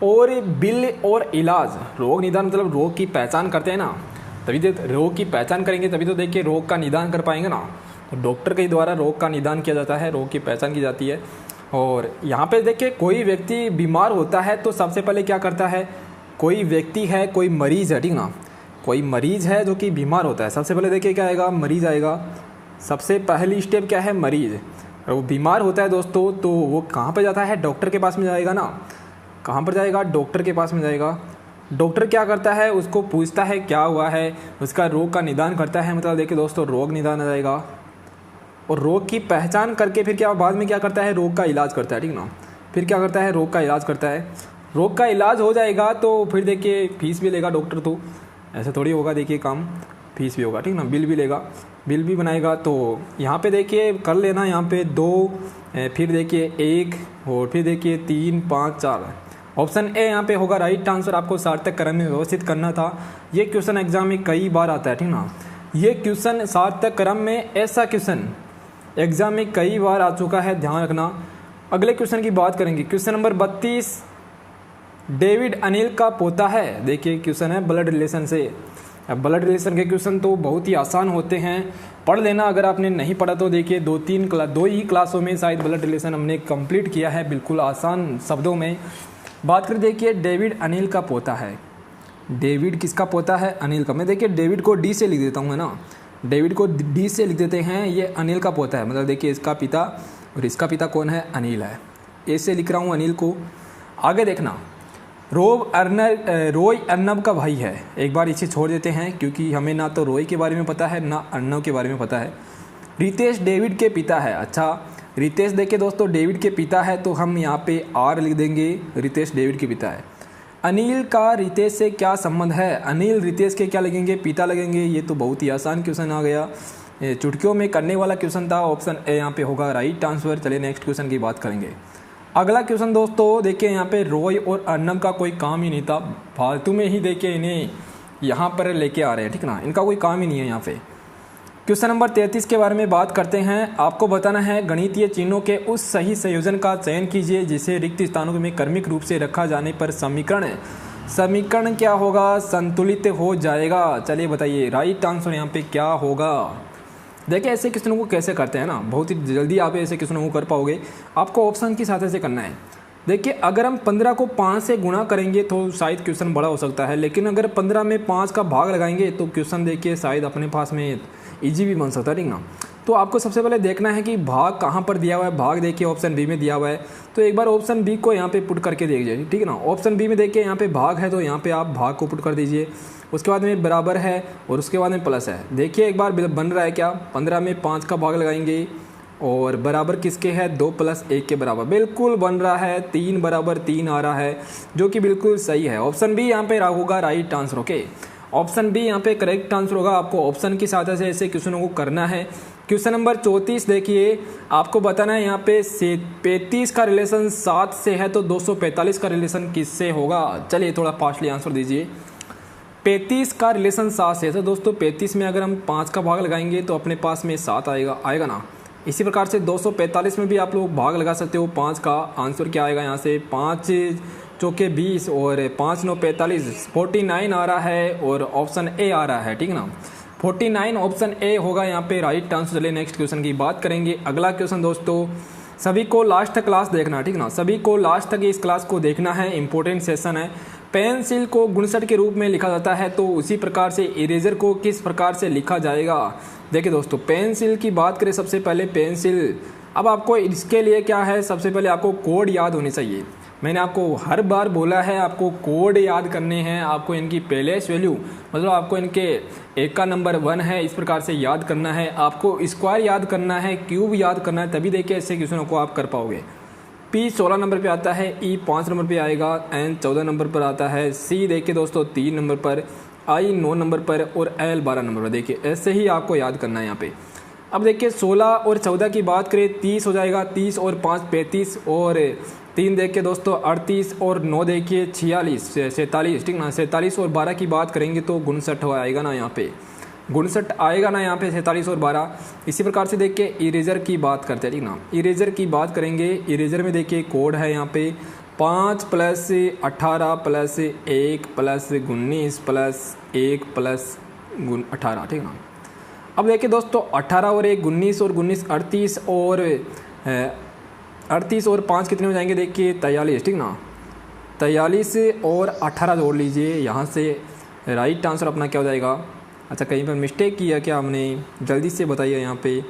और बिल और इलाज। रोग निदान मतलब रोग की पहचान करते हैं ना, तभी तो रोग की पहचान करेंगे तभी तो देखिए रोग का निदान कर पाएंगे ना। तो डॉक्टर के द्वारा रोग का निदान किया जाता है, रोग की पहचान की जाती है। और यहाँ पे देखिए कोई व्यक्ति बीमार होता है तो सबसे पहले क्या करता है, कोई व्यक्ति है, कोई मरीज है, ठीक ना। कोई मरीज है जो कि बीमार होता है, सबसे पहले देखिए क्या आएगा, मरीज आएगा। सबसे पहली स्टेप क्या है, मरीज। वो बीमार होता है दोस्तों तो वो कहाँ पे जाता है, डॉक्टर के पास में जाएगा ना। कहाँ पर जाएगा, डॉक्टर के पास में जाएगा। डॉक्टर क्या करता है, उसको पूछता है क्या हुआ है, उसका रोग का निदान करता है, मतलब देखिए दोस्तों रोग निदान आ जाएगा। और रोग की पहचान करके फिर क्या बाद में क्या करता है, रोग का इलाज करता है, ठीक ना। फिर क्या करता है, रोग का इलाज करता है। रोग का इलाज हो जाएगा तो फिर देखिए फीस भी लेगा डॉक्टर, तो ऐसे थोड़ी होगा, देखिए काम फीस भी होगा, ठीक ना। बिल भी लेगा, बिल भी बनाएगा। तो यहाँ पे देखिए कर लेना, यहाँ पे 2 फिर देखिए 1 और फिर देखिए 3 5 4। ऑप्शन ए यहाँ पे होगा राइट आंसर। आपको सार्थक क्रम में व्यवस्थित करना था। ये क्वेश्चन एग्जाम में कई बार आता है, ठीक ना। ये क्वेश्चन सार्थक क्रम में, ऐसा क्वेश्चन एग्जाम में कई बार आ चुका है, ध्यान रखना। अगले क्वेश्चन की बात करेंगे। क्वेश्चन नंबर 32, डेविड अनिल का पोता है। देखिए क्वेश्चन है ब्लड रिलेशन से। अब ब्लड रिलेशन के क्वेश्चन तो बहुत ही आसान होते हैं, पढ़ लेना। अगर आपने नहीं पढ़ा तो देखिए 2 ही क्लासों में शायद ब्लड रिलेशन हमने कंप्लीट किया है, बिल्कुल आसान शब्दों में बात करें। देखिए डेविड अनिल का पोता है। डेविड किसका पोता है? अनिल का। मैं देखिए डेविड को डी से लिख देता हूँ, है ना। डेविड को डी से लिख देते हैं, ये अनिल का पोता है। मतलब देखिए इसका पिता और इसका पिता कौन है? अनिल है। ए से लिख रहा हूँ अनिल को। आगे देखना, रोय अर्नब का भाई है। एक बार इसे छोड़ देते हैं क्योंकि हमें ना तो रोय के बारे में पता है ना अर्नब के बारे में पता है। रितेश डेविड के पिता है। अच्छा, रितेश देखिए दोस्तों डेविड के पिता है तो हम यहाँ पे आर लिख देंगे, रितेश डेविड के पिता है। अनिल का रितेश से क्या संबंध है? अनिल रितेश के क्या लगेंगे? पिता लगेंगे। ये तो बहुत ही आसान क्वेश्चन आ गया, चुटकियों में करने वाला क्वेश्चन था। ऑप्शन ए यहाँ पे होगा राइट आंसर। चलिए नेक्स्ट क्वेश्चन की बात करेंगे। अगला क्वेश्चन दोस्तों देखिए, यहाँ पे रोय और अर्नब का कोई काम ही नहीं था, फालतू में ही देखिए इन्हें यहाँ पर लेके आ रहे हैं, ठीक ना। इनका कोई काम ही नहीं है यहाँ पे। क्वेश्चन नंबर 33 के बारे में बात करते हैं। आपको बताना है गणितीय चिन्हों के उस सही संयोजन का चयन कीजिए जिसे रिक्त स्थानों में क्रमिक रूप से रखा जाने पर समीकरण क्या होगा? संतुलित हो जाएगा। चलिए बताइए राइट आंसर यहाँ पे क्या होगा। देखिए ऐसे क्वेश्चनों को कैसे करते हैं ना, बहुत ही जल्दी आप ऐसे क्वेश्चनों को कर पाओगे। आपको ऑप्शन की सहायता से करना है। देखिए अगर हम 15 को 5 से गुणा करेंगे तो शायद क्वेश्चन बड़ा हो सकता है, लेकिन अगर 15 में 5 का भाग लगाएंगे तो क्वेश्चन देखिए शायद अपने पास में इजी भी बन सकता है, ठीक ना। तो आपको सबसे पहले देखना है कि भाग कहाँ पर दिया हुआ है। भाग देखिए ऑप्शन बी में दिया हुआ है, तो एक बार ऑप्शन बी को यहाँ पे पुट करके देखिए, ठीक है ना। ऑप्शन बी में देखिए यहाँ पे भाग है तो यहाँ पे आप भाग को पुट कर दीजिए। उसके बाद में बराबर है और उसके बाद में प्लस है। देखिए एक बार बन रहा है क्या? 15 में 5 का भाग लगाएंगे और बराबर किसके है? 2 + 1 के बराबर। बिल्कुल बन रहा है, 3 बराबर 3 आ रहा है, जो कि बिल्कुल सही है। ऑप्शन बी यहाँ पे होगा right answer. Okay, option B यहाँ पे करेक्ट आंसर होगा। आपको ऑप्शन की सहायता से ऐसे क्वेश्चनों को करना है। क्वेश्चन नंबर 34 देखिए, आपको बताना है यहाँ पे 35 का रिलेशन 7 से है तो 245 का रिलेशन किससे होगा? चलिए थोड़ा फास्टली आंसर दीजिए। 35 का रिलेशन 7 से है तो दोस्तों 35 में अगर हम 5 का भाग लगाएंगे तो अपने पास में 7 आएगा ना। इसी प्रकार से 245 में भी आप लोग भाग लगा सकते हो 5 का। आंसर क्या आएगा यहाँ से? 5 चौके 20 और 5 9 45, 49 आ रहा है और ऑप्शन ए आ रहा है, ठीक ना। 49 ऑप्शन ए होगा यहाँ पे राइट आंसर। चलिए नेक्स्ट क्वेश्चन की बात करेंगे। अगला क्वेश्चन दोस्तों, सभी को लास्ट तक क्लास देखना, ठीक ना। सभी को लास्ट तक इस क्लास को देखना है, इंपॉर्टेंट सेशन है। पेंसिल को गुणसट के रूप में लिखा जाता है तो उसी प्रकार से इरेजर को किस प्रकार से लिखा जाएगा? देखिए दोस्तों पेंसिल की बात करें, सबसे पहले पेंसिल। अब आपको इसके लिए क्या है, सबसे पहले आपको कोड याद होने चाहिए। मैंने आपको हर बार बोला है आपको कोड याद करने हैं, आपको इनकी प्लेस वैल्यू मतलब आपको इनके एक का नंबर 1 है, इस प्रकार से याद करना है। आपको स्क्वायर याद करना है, क्यूब याद करना है, तभी देखिए ऐसे क्वेश्चनों को आप कर पाओगे। पी 16 नंबर पे आता है, ई 5 नंबर पे आएगा, एन 14 नंबर पर आता है, सी देखिए दोस्तों 3 नंबर पर, आई 9 नंबर पर और एल 12 नंबर पर। देखिए ऐसे ही आपको याद करना है यहाँ पे। अब देखिए 16 और 14 की बात करें 30 हो जाएगा, 30 और 5 35 और 3 देखिए दोस्तों 38 और 9 देखिए 46 47, ठीक ना। 47 और 12 की बात करेंगे तो 59 आएगा ना यहाँ पे, 59 आएगा ना यहाँ पे 47 और 12। इसी प्रकार से देखिए इरेजर की बात करते हैं, ठीक ना। इरेजर की बात करेंगे, इरेजर में देखिए कोड है यहाँ पे 5 + 18 + 1 + 19 + 1 + 18, ठीक ना। अब देखिए दोस्तों 18 और 1 19 और 19 38 और 38 और 5 कितने हो जाएंगे? देखिए 43, ठीक ना। 43 और 18 जोड़ लीजिए, यहाँ से राइट आंसर अपना क्या हो जाएगा? अच्छा कहीं पर मिस्टेक किया क्या हमने? जल्दी से बताइए यहाँ पे,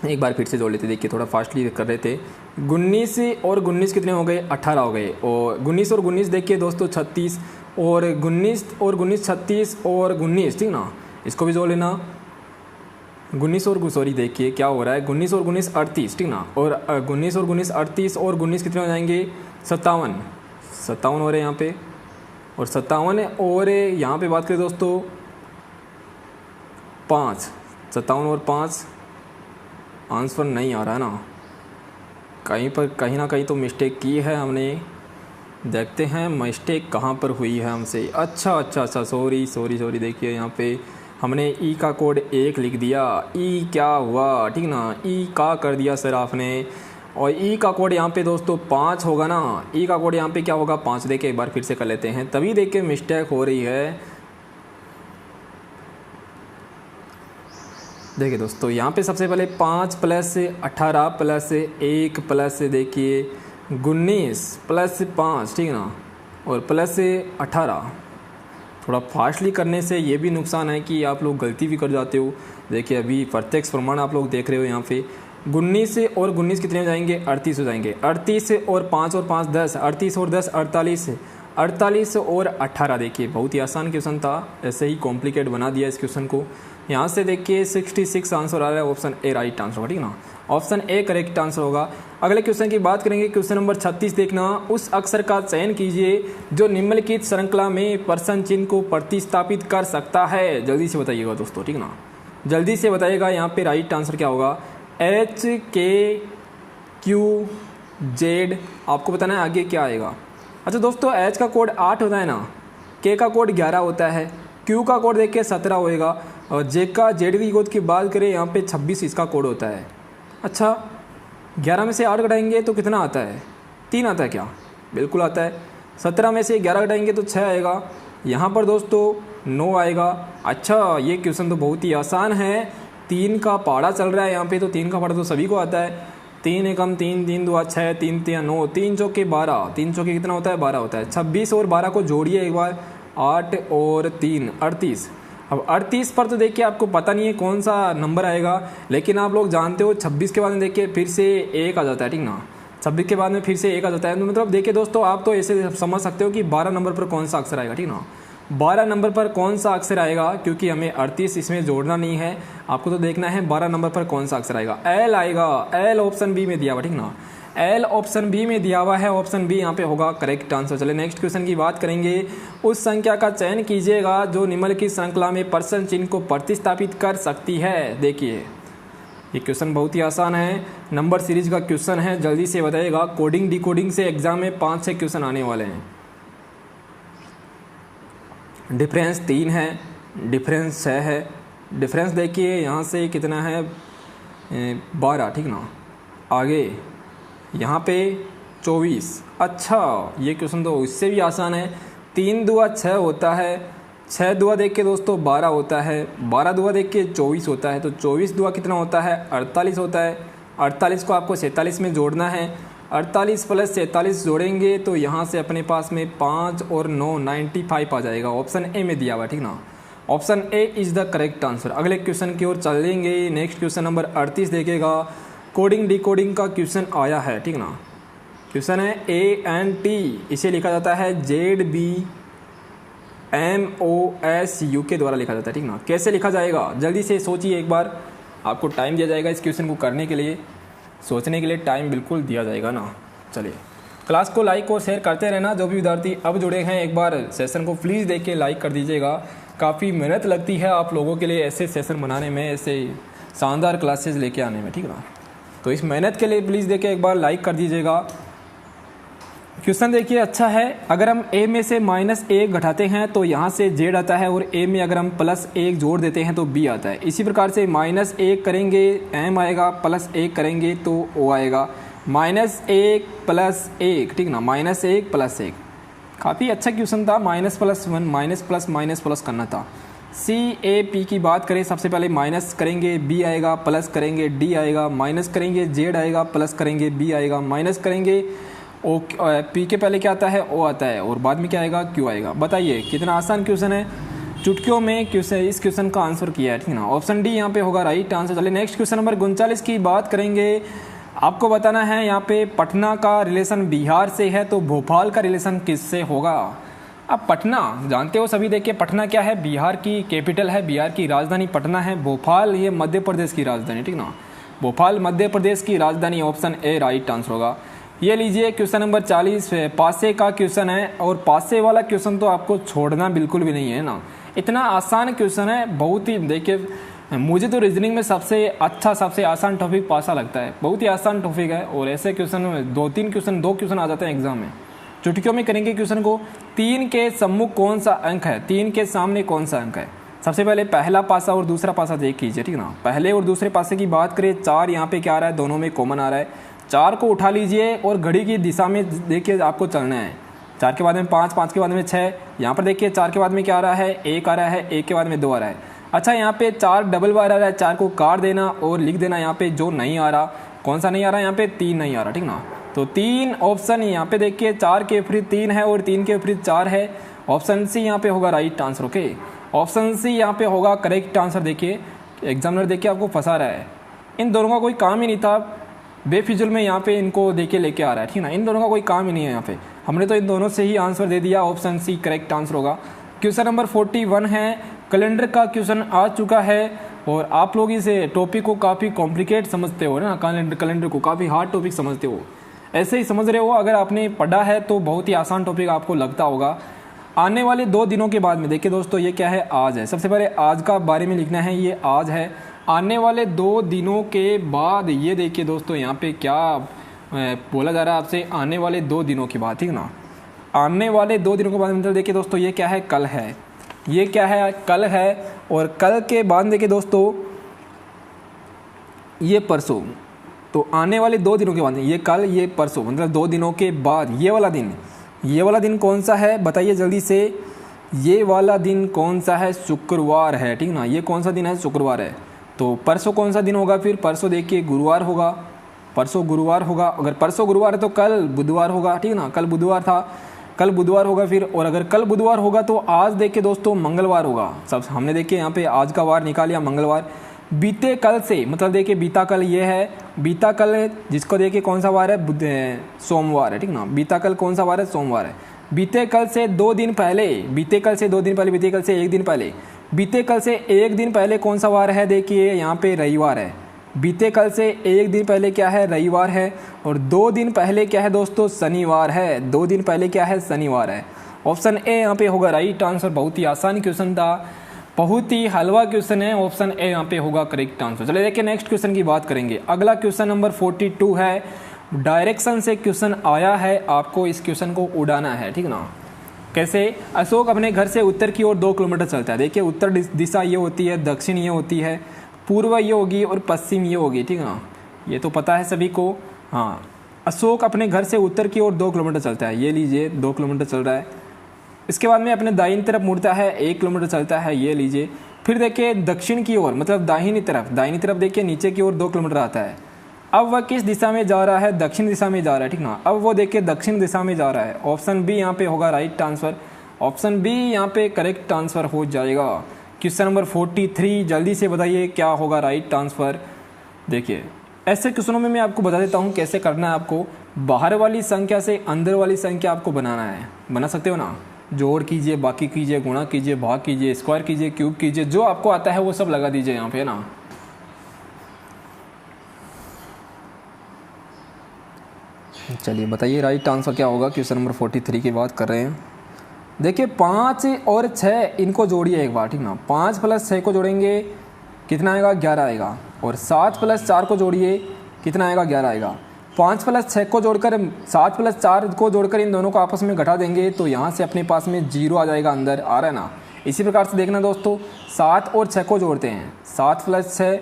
एक बार फिर से जोड़ लेते। देखिए थोड़ा फास्टली कर रहे थे। 19 और 19 कितने हो गए? 18 हो गए। और 19 और 19 देखिए दोस्तों 36 और 19 और 19 36 और 19, ठीक ना। इसको भी जोड़ लेना। 19 और सॉरी देखिए क्या हो रहा है, 19 और 19 38, ठीक ना। और 19 और 19 38 और 19 कितने हो जाएंगे? 57 हो रहे हैं यहाँ पे। और 57 और यहाँ पे बात करें दोस्तों 5, 57 और 5 आंसर नहीं आ रहा है ना। कहीं ना कहीं तो मिस्टेक की है हमने। देखते हैं मिस्टेक कहाँ पर हुई है हमसे। अच्छा, सॉरी। देखिए यहाँ पे हमने ई का कोड 1 लिख दिया। ई क्या हुआ, ठीक ना, ई का कर दिया सर आपने। और ई का कोड यहाँ पे दोस्तों 5 होगा ना। ई का कोड यहाँ पे क्या होगा, 5। देखिए एक बार फिर से कर लेते हैं, तभी देखिए मिस्टेक हो रही है। देखिए दोस्तों यहाँ पे सबसे पहले 5 + 18 + 1 + देखिए 19 + 5, ठीक है ना, और + 18। थोड़ा फास्टली करने से ये भी नुकसान है कि आप लोग गलती भी कर जाते हो। देखिए अभी प्रत्यक्ष प्रमाण आप लोग देख रहे हो यहाँ पे। 19 और 19 कितने हो जाएंगे, 38 हो जाएंगे। 38 और 5 और 5 10, 38 और 10 48, 48 और 18। देखिए बहुत ही आसान क्वेश्चन था, ऐसे ही कॉम्प्लिकेट बना दिया इस क्वेश्चन को। यहाँ से देखिए 66 आंसर आ रहा है, ऑप्शन ए राइट आंसर होगा, ठीक ना, ऑप्शन ए करेक्ट आंसर होगा। अगले क्वेश्चन की बात करेंगे, क्वेश्चन नंबर 36 देखना। उस अक्षर का चयन कीजिए जो निम्नलिखित श्रृंखला में प्रश्न चिन्ह को प्रतिस्थापित कर सकता है। जल्दी से बताइएगा दोस्तों, ठीक ना, जल्दी से बताइएगा। यहाँ पे राइट आंसर क्या होगा, H K Q Z। आपको बताना है आगे क्या आएगा। अच्छा दोस्तों, H का कोड 8 होता है ना, K का कोड 11 होता है, Q का कोड देखिए 17 होएगा, और Z की कोड की बात करें यहाँ पे 26 इसका कोड होता है। अच्छा 11 में से 8 घटाएंगे तो कितना आता है, 3 आता है क्या, बिल्कुल आता है। 17 में से 11 घटाएंगे तो 6 आएगा, यहाँ पर दोस्तों 9 आएगा। अच्छा ये क्वेश्चन तो बहुत ही आसान है, 3 का पहाड़ा चल रहा है यहाँ पे, तो 3 का पहाड़ा तो सभी को आता है। 3 एकम 3, 3 दूआ 6, 3 तिया 9, 3 चौके 12, 3 चौके कितना होता है, 12 होता है। 26 और 12 को जोड़िए एक बार, 8 और 3 38। अब 38 पर तो देखिए आपको पता नहीं है कौन सा नंबर आएगा, लेकिन आप लोग जानते हो 26 के बाद में देखिए फिर से 1 आ जाता है, ठीक ना, 26 के बाद में फिर से 1 आ जाता है। तो मतलब देखिए दोस्तों आप तो ऐसे समझ सकते हो कि 12 नंबर पर कौन सा अक्षर आएगा, ठीक ना, 12 नंबर पर कौन सा अक्षर आएगा, क्योंकि हमें 38 इसमें जोड़ना नहीं है, आपको तो देखना है 12 नंबर पर कौन सा अक्षर आएगा। एल आएगा, एल ऑप्शन बी में दिया हुआ, ठीक ना, एल ऑप्शन बी में दिया हुआ है, ऑप्शन बी यहाँ पे होगा करेक्ट आंसर। चले नेक्स्ट क्वेश्चन की बात करेंगे। उस संख्या का चयन कीजिएगा जो निम्नलिखित श्रृंखला में प्रश्न चिन्ह को प्रतिस्थापित कर सकती है। देखिए ये क्वेश्चन बहुत ही आसान है, नंबर सीरीज का क्वेश्चन है, जल्दी से बताइएगा। कोडिंग डिकोडिंग से एग्जाम में 5-6 क्वेश्चन आने वाले हैं। डिफरेंस 3 है, डिफरेंस 6 है। डिफरेंस देखिए यहाँ से कितना है, 12, ठीक ना, आगे यहाँ पे 24। अच्छा ये क्वेश्चन तो इससे भी आसान है, 3 दूआ 6 होता है, 6 दूआ देख के दोस्तों 12 होता है, 12 दूआ देख के 24 होता है, तो 24 दूआ कितना होता है, 48 होता है। 48 को आपको 47 में जोड़ना है, 48 + 47 जोड़ेंगे तो यहाँ से अपने पास में 5 और 9 95 आ जाएगा, ऑप्शन ए में दिया हुआ, ठीक ना, option A is the correct answer. अगले क्वेश्चन की ओर चलेंगे। नेक्स्ट क्वेश्चन नंबर 38 देखेगा, कोडिंग डिकोडिंग का क्वेश्चन आया है, ठीक ना, क्वेश्चन है ANT, इसे लिखा जाता है ZBMOSU के द्वारा लिखा जाता है, ठीक ना, कैसे लिखा जाएगा जल्दी से सोचिए एक बार, आपको टाइम दिया जाएगा इस क्वेश्चन को करने के लिए, सोचने के लिए टाइम बिल्कुल दिया जाएगा ना। चलिए क्लास को लाइक और शेयर करते रहना। जो भी विद्यार्थी अब जुड़े हैं एक बार सेशन को प्लीज़ देख के लाइक कर दीजिएगा, काफ़ी मेहनत लगती है आप लोगों के लिए ऐसे सेशन बनाने में, ऐसे शानदार क्लासेस लेके आने में, ठीक है ना, तो इस मेहनत के लिए प्लीज़ देखिए एक बार लाइक कर दीजिएगा। क्वेश्चन देखिए अच्छा है, अगर हम a में से -1 घटाते हैं तो यहाँ से z आता है, और a में अगर हम +1 जोड़ देते हैं तो b आता है। इसी प्रकार से -1 करेंगे m आएगा, +1 करेंगे तो o आएगा, -1 + 1, ठीक ना, -1 + 1। काफ़ी अच्छा क्वेश्चन था, -+1 माइनस करना था। CAP की बात करें, सबसे पहले माइनस करेंगे b आएगा, प्लस करेंगे d आएगा, माइनस करेंगे z आएगा, प्लस करेंगे b आएगा, माइनस करेंगे ओ, p के पहले क्या आता है, o आता है, और बाद में क्या आएगा, q आएगा। बताइए कितना आसान क्वेश्चन है, चुटकियों में क्वेश्चन इस क्वेश्चन का आंसर किया है, ठीक ना, ऑप्शन डी यहाँ पे होगा राइट आंसर। चलिए नेक्स्ट क्वेश्चन नंबर 39 की बात करेंगे। आपको बताना है यहाँ पे पटना का रिलेशन बिहार से है, तो भोपाल का रिलेशन किससे होगा। अब पटना जानते हो सभी, देखिए पटना क्या है, बिहार की कैपिटल है, बिहार की राजधानी पटना है। भोपाल ये मध्य प्रदेश की राजधानी, ठीक ना, भोपाल मध्य प्रदेश की राजधानी, ऑप्शन ए राइट आंसर होगा। ये लीजिए क्वेश्चन नंबर 40 पासे का क्वेश्चन है, और पासे वाला क्वेश्चन तो आपको छोड़ना बिल्कुल भी नहीं है ना, इतना आसान क्वेश्चन है, बहुत ही देखिए मुझे तो रीजनिंग में सबसे अच्छा सबसे आसान टॉपिक पासा लगता है, बहुत ही आसान टॉपिक है। और ऐसे क्वेश्चन में दो क्वेश्चन आ जाते हैं एग्जाम में। चुटकियों में करेंगे क्वेश्चन को। 3 के सम्मुख कौन सा अंक है, 3 के सामने कौन सा अंक है। सबसे पहले पहला पासा और दूसरा पासा देख कीजिए, ठीक ना। पहले और दूसरे पासे की बात करें, 4 यहाँ पे क्या आ रहा है, दोनों में कॉमन आ रहा है। 4 को उठा लीजिए और घड़ी की दिशा में देखिए आपको चलना है। 4 के बाद में 5, 5 के बाद में 6, यहाँ पर देखिए 4 के बाद में क्या आ रहा है, 1 आ रहा है, 1 के बाद में 2 आ रहा है। अच्छा, यहाँ पे 4 डबल बार आ रहा है, 4 को काट देना और लिख देना यहाँ पे जो नहीं आ रहा। कौन सा नहीं आ रहा, यहाँ पे 3 नहीं आ रहा, ठीक ना। तो 3 ऑप्शन यहाँ पे देखिए, 4 के विपरीत 3 है और 3 के विपरीत 4 है। ऑप्शन सी यहाँ पे होगा right answer. Okay, option C यहाँ पे होगा करेक्ट आंसर। देखिए एग्जामिनर देखिए आपको फंसा रहा है, इन दोनों का कोई काम ही नहीं था, बेफिजुल में यहाँ पे इनको देखिए लेके आ रहा है, ठीक ना। इन दोनों का कोई काम ही नहीं है यहाँ पे, हमने तो इन दोनों से ही आंसर दे दिया। ऑप्शन सी करेक्ट आंसर होगा। क्वेश्चन नंबर 41 है, कैलेंडर का क्वेश्चन आ चुका है। और आप लोग इस टॉपिक को काफ़ी कॉम्प्लिकेट समझते हो ना, कैलेंडर को काफ़ी हार्ड टॉपिक समझते हो, ऐसे ही समझ रहे हो। अगर आपने पढ़ा है तो बहुत ही आसान टॉपिक आपको लगता होगा। आने वाले 2 दिनों के बाद में देखिए दोस्तों, ये क्या है, आज है। सबसे पहले आज का बारे में लिखना है, ये आज है। आने वाले 2 दिनों के बाद ये देखिए दोस्तों, यहाँ पे क्या बोला जा रहा है आपसे, आने वाले 2 दिनों के बाद, ठीक ना। आने वाले 2 दिनों के बाद मतलब देखिए दोस्तों, ये क्या है, कल है। ये क्या है, कल है। और कल के बाद देखिए दोस्तों, ये परसों। तो आने वाले 2 दिनों के बाद, ये कल ये परसों, मतलब 2 दिनों के बाद ये वाला दिन कौन सा है बताइए जल्दी से। ये वाला दिन कौन सा है, शुक्रवार है, ठीक ना। ये कौन सा दिन है, शुक्रवार है। तो परसों कौन सा दिन होगा, फिर परसों देखिए गुरुवार होगा, परसों गुरुवार होगा। अगर परसों गुरुवार है तो कल बुधवार होगा, ठीक ना। कल बुधवार था, कल बुधवार होगा फिर। और अगर कल बुधवार होगा तो आज देखिए दोस्तों मंगलवार होगा। सब हमने देखिए यहाँ पे आज का वार निकाल लिया, मंगलवार। बीते कल से मतलब देखिए बीता कल ये है, बीता कल जिसको देखिए कौन सा वार है, सोमवार है, ठीक ना। बीता कल कौन सा वार है, सोमवार है। बीते कल से 2 दिन पहले, बीते कल से 2 दिन पहले, बीते कल से 1 दिन पहले, बीते कल से 1 दिन पहले कौन सा वार है, देखिए यहाँ पे रविवार है। बीते कल से 1 दिन पहले क्या है, रविवार है। और 2 दिन पहले क्या है दोस्तों, शनिवार है। 2 दिन पहले क्या है, शनिवार है। ऑप्शन ए यहाँ पे होगा राइट आंसर। बहुत ही आसान क्वेश्चन था, बहुत ही हलवा क्वेश्चन है। ऑप्शन ए यहाँ पे होगा करेक्ट आंसर। चलिए देखिए नेक्स्ट क्वेश्चन की बात करेंगे। अगला क्वेश्चन नंबर 42 है, डायरेक्शन से क्वेश्चन आया है, आपको इस क्वेश्चन को उड़ाना है, ठीक ना। कैसे, अशोक अपने घर से उत्तर की ओर 2 किलोमीटर चलता है। देखिए उत्तर दिशा ये होती है, दक्षिण ये होती है, पूर्व ये होगी और पश्चिम ये होगी, ठीक है ना। ये तो पता है सभी को। हाँ, अशोक अपने घर से उत्तर की ओर 2 किलोमीटर चलता है, ये लीजिए 2 किलोमीटर चल रहा है। इसके बाद में अपने दाहिनी तरफ मुड़ता है, 1 किलोमीटर चलता है, ये लीजिए। फिर देखिए दक्षिण की ओर मतलब दाहिनी तरफ देखिए नीचे की ओर 2 किलोमीटर आता है। अब वह किस दिशा में जा रहा है, दक्षिण दिशा में जा रहा है, ठीक ना। अब वो देखिए दक्षिण दिशा में जा रहा है। ऑप्शन बी यहाँ पे होगा राइट आंसर। ऑप्शन बी यहाँ पे करेक्ट आंसर हो जाएगा। क्वेश्चन नंबर 43, जल्दी से बताइए क्या होगा राइट आंसर। देखिए ऐसे क्वेश्चनों में मैं आपको बता देता हूँ कैसे करना है आपको। बाहर वाली संख्या से अंदर वाली संख्या आपको बनाना है, बना सकते हो ना। जोड़ कीजिए, बाकी कीजिए, गुणा कीजिए, भाग कीजिए, स्क्वायर कीजिए, क्यूब कीजिए, जो आपको आता है वो सब लगा दीजिए यहाँ पे ना। चलिए बताइए राइट आंसर क्या होगा। क्वेश्चन नंबर 43 की बात कर रहे हैं। देखिए 5 और 6 इनको जोड़िए एक बार, ठीक ना। 5 + 6 को जोड़ेंगे कितना आएगा, 11 आएगा। और 7 + 4 को जोड़िए कितना आएगा, 11 आएगा। 5 + 6 को जोड़कर 7 + 4 को जोड़कर इन दोनों को आपस में घटा देंगे तो यहाँ से अपने पास में 0 आ जाएगा, अंदर आ रहा है ना। इसी प्रकार से देखना दोस्तों, 7 और 6 को जोड़ते हैं, 7 + 6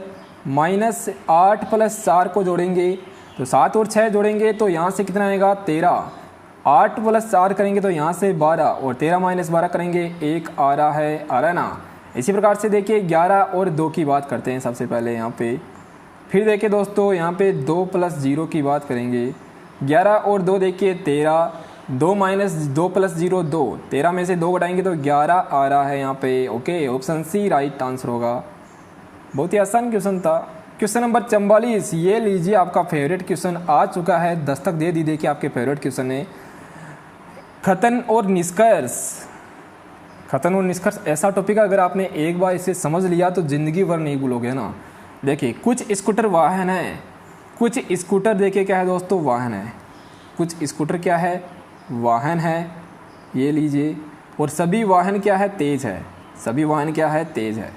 - 8 + 4 को जोड़ेंगे तो 7 और 6 जोड़ेंगे तो यहाँ से कितना आएगा, 13। 8 + 4 करेंगे तो यहाँ से 12 और 13 - 12 करेंगे 1 आ रहा है ना। इसी प्रकार से देखिए 11 और 2 की बात करते हैं सबसे पहले यहाँ पे। फिर देखिए दोस्तों यहाँ पे 2 + 0 की बात करेंगे। 11 और 2 देखिए 13, 2 - 2 + 0 2, 13 में से 2 घटाएंगे तो 11 आ रहा है यहाँ पे। Okay, option C right answer होगा। बहुत ही आसान क्वेश्चन था। क्वेश्चन नंबर 44, ये लीजिए आपका फेवरेट क्वेश्चन आ चुका है, दस्तक दे दी देखिए आपके फेवरेट क्वेश्चन है। कथन और निष्कर्ष। कथन और निष्कर्ष ऐसा टॉपिक है, अगर आपने एक बार इसे समझ लिया तो ज़िंदगी भर नहीं भूलोगे ना। देखिए कुछ स्कूटर वाहन है, कुछ स्कूटर देखिए क्या है दोस्तों, वाहन है। कुछ स्कूटर क्या है, वाहन है, ये लीजिए। और सभी वाहन क्या है, तेज़ है। सभी वाहन क्या है, तेज़ है।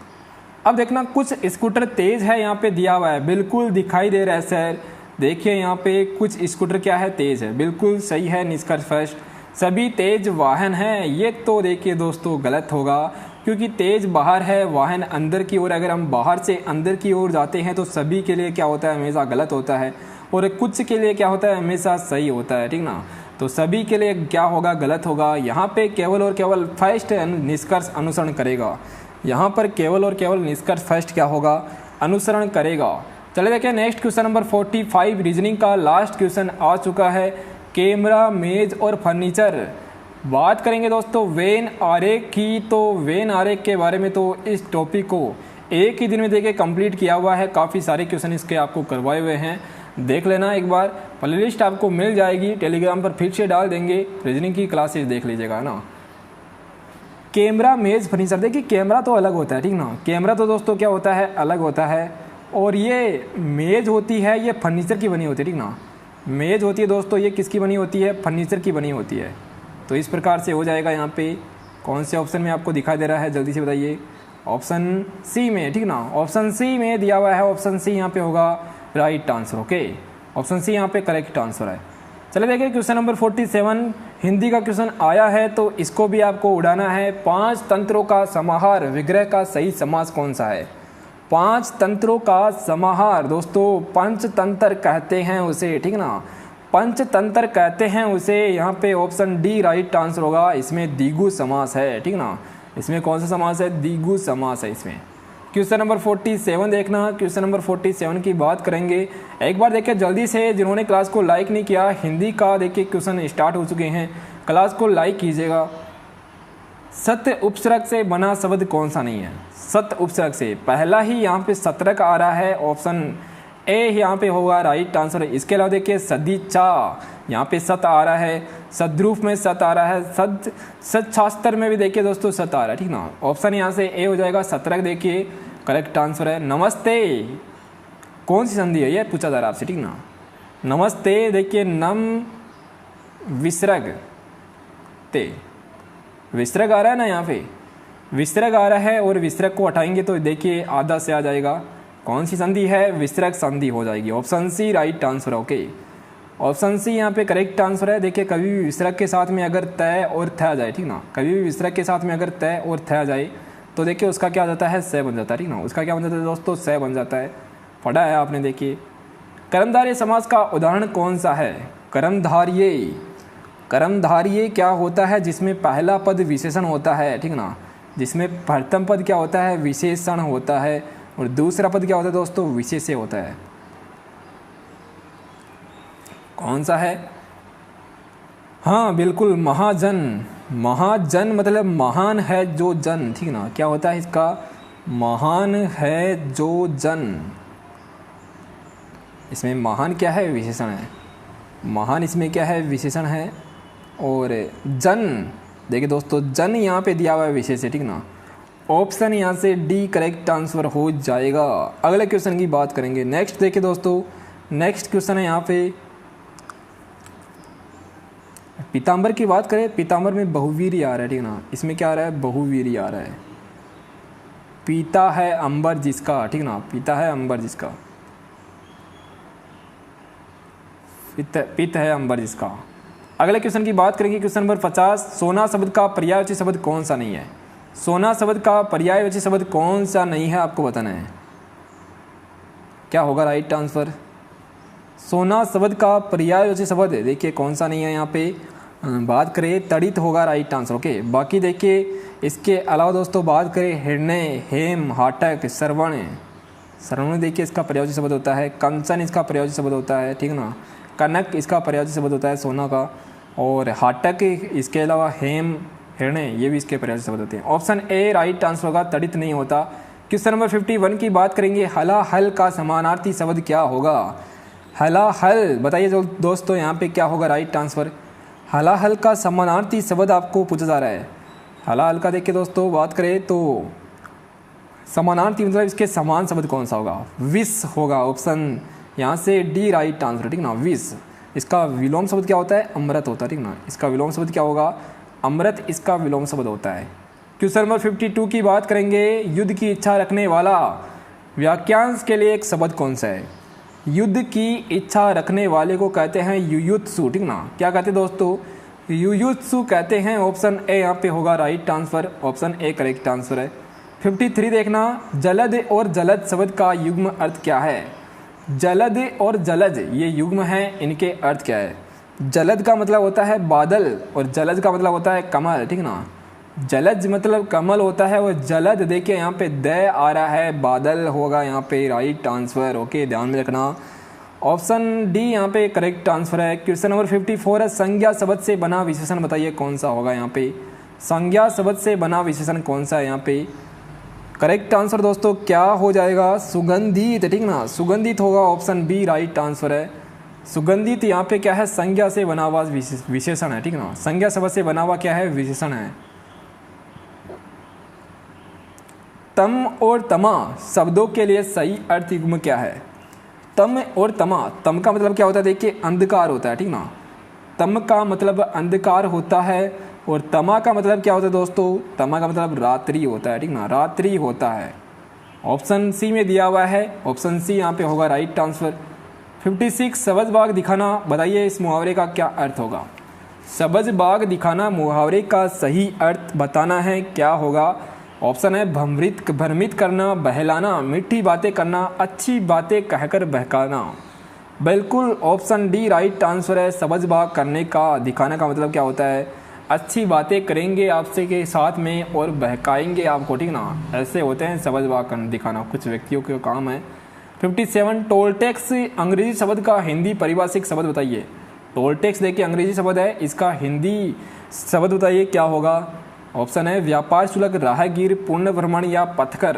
अब देखना कुछ स्कूटर तेज है, यहाँ पे दिया हुआ है, बिल्कुल दिखाई दे रहा है सर। देखिए यहाँ पे कुछ स्कूटर क्या है, तेज है, बिल्कुल सही है निष्कर्ष फर्स्ट। सभी तेज वाहन हैं, ये तो देखिए दोस्तों गलत होगा, क्योंकि तेज बाहर है, वाहन अंदर की ओर। अगर हम बाहर से अंदर की ओर जाते हैं तो सभी के लिए क्या होता है, हमेशा गलत होता है, और कुछ के लिए क्या होता है, हमेशा सही होता है, ठीक ना। तो सभी के लिए क्या होगा, गलत होगा। यहाँ पे केवल और केवल फर्स्ट निष्कर्ष अनुसरण करेगा। यहाँ पर केवल और केवल निष्कर्ष फर्स्ट क्या होगा, अनुसरण करेगा। चले देखिए नेक्स्ट क्वेश्चन नंबर 45 रीजनिंग का लास्ट क्वेश्चन आ चुका है। कैमरा, मेज और फर्नीचर। बात करेंगे दोस्तों वेन आरेख की। तो वेन आरेख के बारे में तो इस टॉपिक को एक ही दिन में देखिए कंप्लीट किया हुआ है। काफ़ी सारे क्वेश्चन इसके आपको करवाए हुए हैं, देख लेना एक बार। प्लेलिस्ट आपको मिल जाएगी, टेलीग्राम पर फिर से डाल देंगे, रीजनिंग की क्लासेस देख लीजिएगा ना। कैमरा, मेज, फर्नीचर। देखिए कैमरा तो अलग होता है, ठीक ना। कैमरा तो दोस्तों क्या होता है, अलग होता है, और ये मेज होती है, ये फर्नीचर की बनी होती है, ठीक ना। मेज होती है दोस्तों, ये किसकी बनी होती है, फर्नीचर की बनी होती है। तो इस प्रकार से हो जाएगा। यहाँ पे कौन से ऑप्शन में आपको दिखाई दे रहा है, जल्दी से बताइए। ऑप्शन सी में, ठीक ना, ऑप्शन सी में दिया हुआ है। ऑप्शन सी यहाँ पे होगा right answer. Okay, option C यहाँ पे करेक्ट आंसर है। चलिए देखिए क्वेश्चन नंबर 47 हिंदी का क्वेश्चन आया है, तो इसको भी आपको उड़ाना है। 5 तंत्रों का समाहार विग्रह का सही समास कौन सा है। 5 तंत्रों का समाहार दोस्तों पंचतंत्र कहते हैं उसे, ठीक ना, पंचतंत्र कहते हैं उसे। यहाँ पे ऑप्शन डी राइट आंसर होगा। इसमें द्विगु समास है, ठीक ना। इसमें कौन सा समास है, द्विगु समास है इसमें। क्वेश्चन नंबर 47 देखना। क्वेश्चन नंबर 47 की बात करेंगे। एक बार देखिए जल्दी से, जिन्होंने क्लास को लाइक नहीं किया, हिंदी का देखिए क्वेश्चन स्टार्ट हो चुके हैं, क्लास को लाइक कीजिएगा। सत्य उपसर्ग से बना शब्द कौन सा नहीं है। सत्य उपसर्ग से पहला ही यहाँ पे सत्रक आ रहा है, ऑप्शन ए यहाँ पे होगा राइट आंसर। इसके अलावा देखिए सदिचा, यहाँ पे सत आ रहा है, सद्रूप में सत आ रहा है, सदशास्त्र में भी देखिए दोस्तों सत आ रहा है, ठीक ना। ऑप्शन यहाँ से ए हो जाएगा, सत्रक देखिए करेक्ट आंसर है। नमस्ते कौन सी संधि है, ये पूछा जा रहा है आपसे, ठीक ना। नमस्ते देखिए नम विसर्ग ते, विसर्ग आ रहा है ना, यहाँ पे विसर्ग आ रहा है, और विसर्ग को हटाएंगे तो देखिए आधा से आ जाएगा। कौन सी संधि है, विसर्ग संधि हो जाएगी। Option C right answer. Okay, option C यहाँ पे करेक्ट आंसर है। देखिए कभी भी विसर्ग के साथ में अगर तय और थ आ जाए, ठीक ना, कभी भी विसर्ग के साथ में अगर तय और थ आ जाए तो देखिए उसका क्या हो जाता है, स बन जाता है, ठीक ना। उसका क्या बन जाता है दोस्तों, स बन जाता है। पढ़ा है आपने। देखिए कर्मधारय समास का उदाहरण कौन सा है। कर्मधारय, कर्मधारय क्या होता है, जिसमें पहला पद विशेषण होता है, ठीक ना, जिसमें प्रथम पद क्या होता है, विशेषण होता है, और दूसरा पद क्या होता है दोस्तों, विशेष्य होता है। कौन सा है, हाँ बिल्कुल महाजन। महाजन मतलब महान है जो जन, ठीक ना। क्या होता है इसका, महान है जो जन। इसमें महान क्या है, विशेषण है। महान इसमें क्या है, विशेषण है। और जन देखिए दोस्तों, जन यहाँ पे दिया हुआ है, विशेष है, ठीक ना। ऑप्शन यहाँ से डी करेक्ट आंसर हो जाएगा। अगले क्वेश्चन की बात करेंगे। नेक्स्ट देखिए दोस्तों, नेक्स्ट क्वेश्चन है यहाँ पे पीताम्बर की बात करें। पीताम्बर में बहुवीर्य आ रहा है, ठीक ना। इसमें क्या आ रहा है, बहुवीर्य आ रहा है। पीता है अंबर जिसका, ठीक ना, पीता है अंबर जिसका, पित है अंबर जिसका। अगले क्वेश्चन की बात करेंगे। क्वेश्चन नंबर 50 सोना शब्द का पर्यायवाची शब्द कौन सा नहीं है। सोना शब्द का पर्यायवाची शब्द कौन सा नहीं है, आपको बताना है। क्या होगा राइट आंसर। सोना शब्द का पर्यायवाची शब्द देखिए कौन सा नहीं है। यहाँ पे बात करें तड़ित होगा राइट आंसर। ओके, बाकी देखिए इसके अलावा दोस्तों बात करें हृदय, हेम, हाटक, श्रवण। श्रवण देखिए इसका पर्यायवाची शब्द होता है। कंचन इसका पर्यायवाची शब्द होता है, ठीक ना। कनक इसका पर्यायवाची शब्द होता है सोना का। और हाटक, इसके अलावा हेम, हृदय, ये भी इसके पर्यायवाची शब्द होते हैं। ऑप्शन ए राइट आंसर होगा, तड़ित नहीं होता। क्वेश्चन नंबर 51 की बात करेंगे। हलाहल का समानार्थी शब्द क्या होगा। हलाहल बताइए जो दोस्तों यहाँ पे क्या होगा राइट आंसर। हलाहल का समानार्थी शब्द आपको पूछा जा रहा है। हलाहल का देखिए दोस्तों बात करें तो समानार्थी मतलब इसके समान शब्द कौन सा होगा, विष होगा। ऑप्शन यहाँ से डी राइट आंसर, ठीक ना, विष। इसका विलोम शब्द क्या होता है, अमृत होता है, ठीक ना। इसका विलोम शब्द क्या होगा, अमृत इसका विलोम शब्द होता है। क्वेश्चन नंबर 52 की बात करेंगे। युद्ध की इच्छा रखने वाला वाक्यांश के लिए एक शब्द कौन सा है? युद्ध की इच्छा रखने वाले को कहते हैं युयुत्सु, ठीक ना। क्या कहते हैं दोस्तों? युयुत्सु कहते हैं। ऑप्शन ए यहाँ पे होगा right answer, option A correct answer है। 53 देखना, जलद और जलद शब्द का युग्म अर्थ क्या है? जलद और जलज ये युग्म है, इनके अर्थ क्या है? जलद का मतलब होता है बादल और जलज का मतलब होता है कमल, ठीक ना। जलज मतलब कमल होता है और जलद देखिए यहाँ पे द आ रहा है, बादल होगा यहाँ पे राइट आंसर। ओके, ध्यान में रखना। ऑप्शन डी यहाँ पे करेक्ट आंसर है। क्वेश्चन नंबर 54 है, संज्ञा शब्द से बना विशेषण बताइए कौन सा होगा यहाँ पे? संज्ञा शब्द से बना विशेषण कौन सा है यहाँ पे? करेक्ट आंसर दोस्तों क्या हो जाएगा? सुगंधित, ठीक ना। सुगंधित होगा, ऑप्शन बी राइट आंसर है। सुगंधित यहाँ पे क्या है? संज्ञा से बना हुआ विशेषण है, ठीक ना। संज्ञा शब्द से बना हुआ क्या है? विशेषण है। तम और तमा शब्दों के लिए सही अर्थ युग्म क्या है? तम और तमा, तम का मतलब क्या होता है? देखिए अंधकार होता है, ठीक ना। तम का मतलब अंधकार होता है और तमा का मतलब क्या होता है दोस्तों? तमा का मतलब रात्रि होता है, ठीक ना, रात्रि होता है। ऑप्शन सी में दिया हुआ है, ऑप्शन सी यहाँ पे होगा राइट आंसर। 56 सबज बाग दिखाना बताइए इस मुहावरे का क्या अर्थ होगा? सबज बाग दिखाना मुहावरे का सही अर्थ बताना है, क्या होगा? ऑप्शन है भ्रमित करना, बहलाना, मीठी बातें करना, अच्छी बातें कहकर बहकाना। बिल्कुल ऑप्शन डी राइट आंसर है। सबज बाग करने का, दिखाने का मतलब क्या होता है? अच्छी बातें करेंगे आपसे के साथ में और बहकाएंगे आपको, ठीक ना। ऐसे होते हैं सबज बाग दिखाना, कुछ व्यक्तियों के काम है। 57 टोल टैक्स अंग्रेजी शब्द का हिंदी पारिभाषिक शब्द बताइए। टोल टैक्स देखिए अंग्रेजी शब्द है, इसका हिंदी शब्द बताइए क्या होगा? ऑप्शन है व्यापार शुल्क, राहगीर, पूर्ण भ्रमण या पथकर।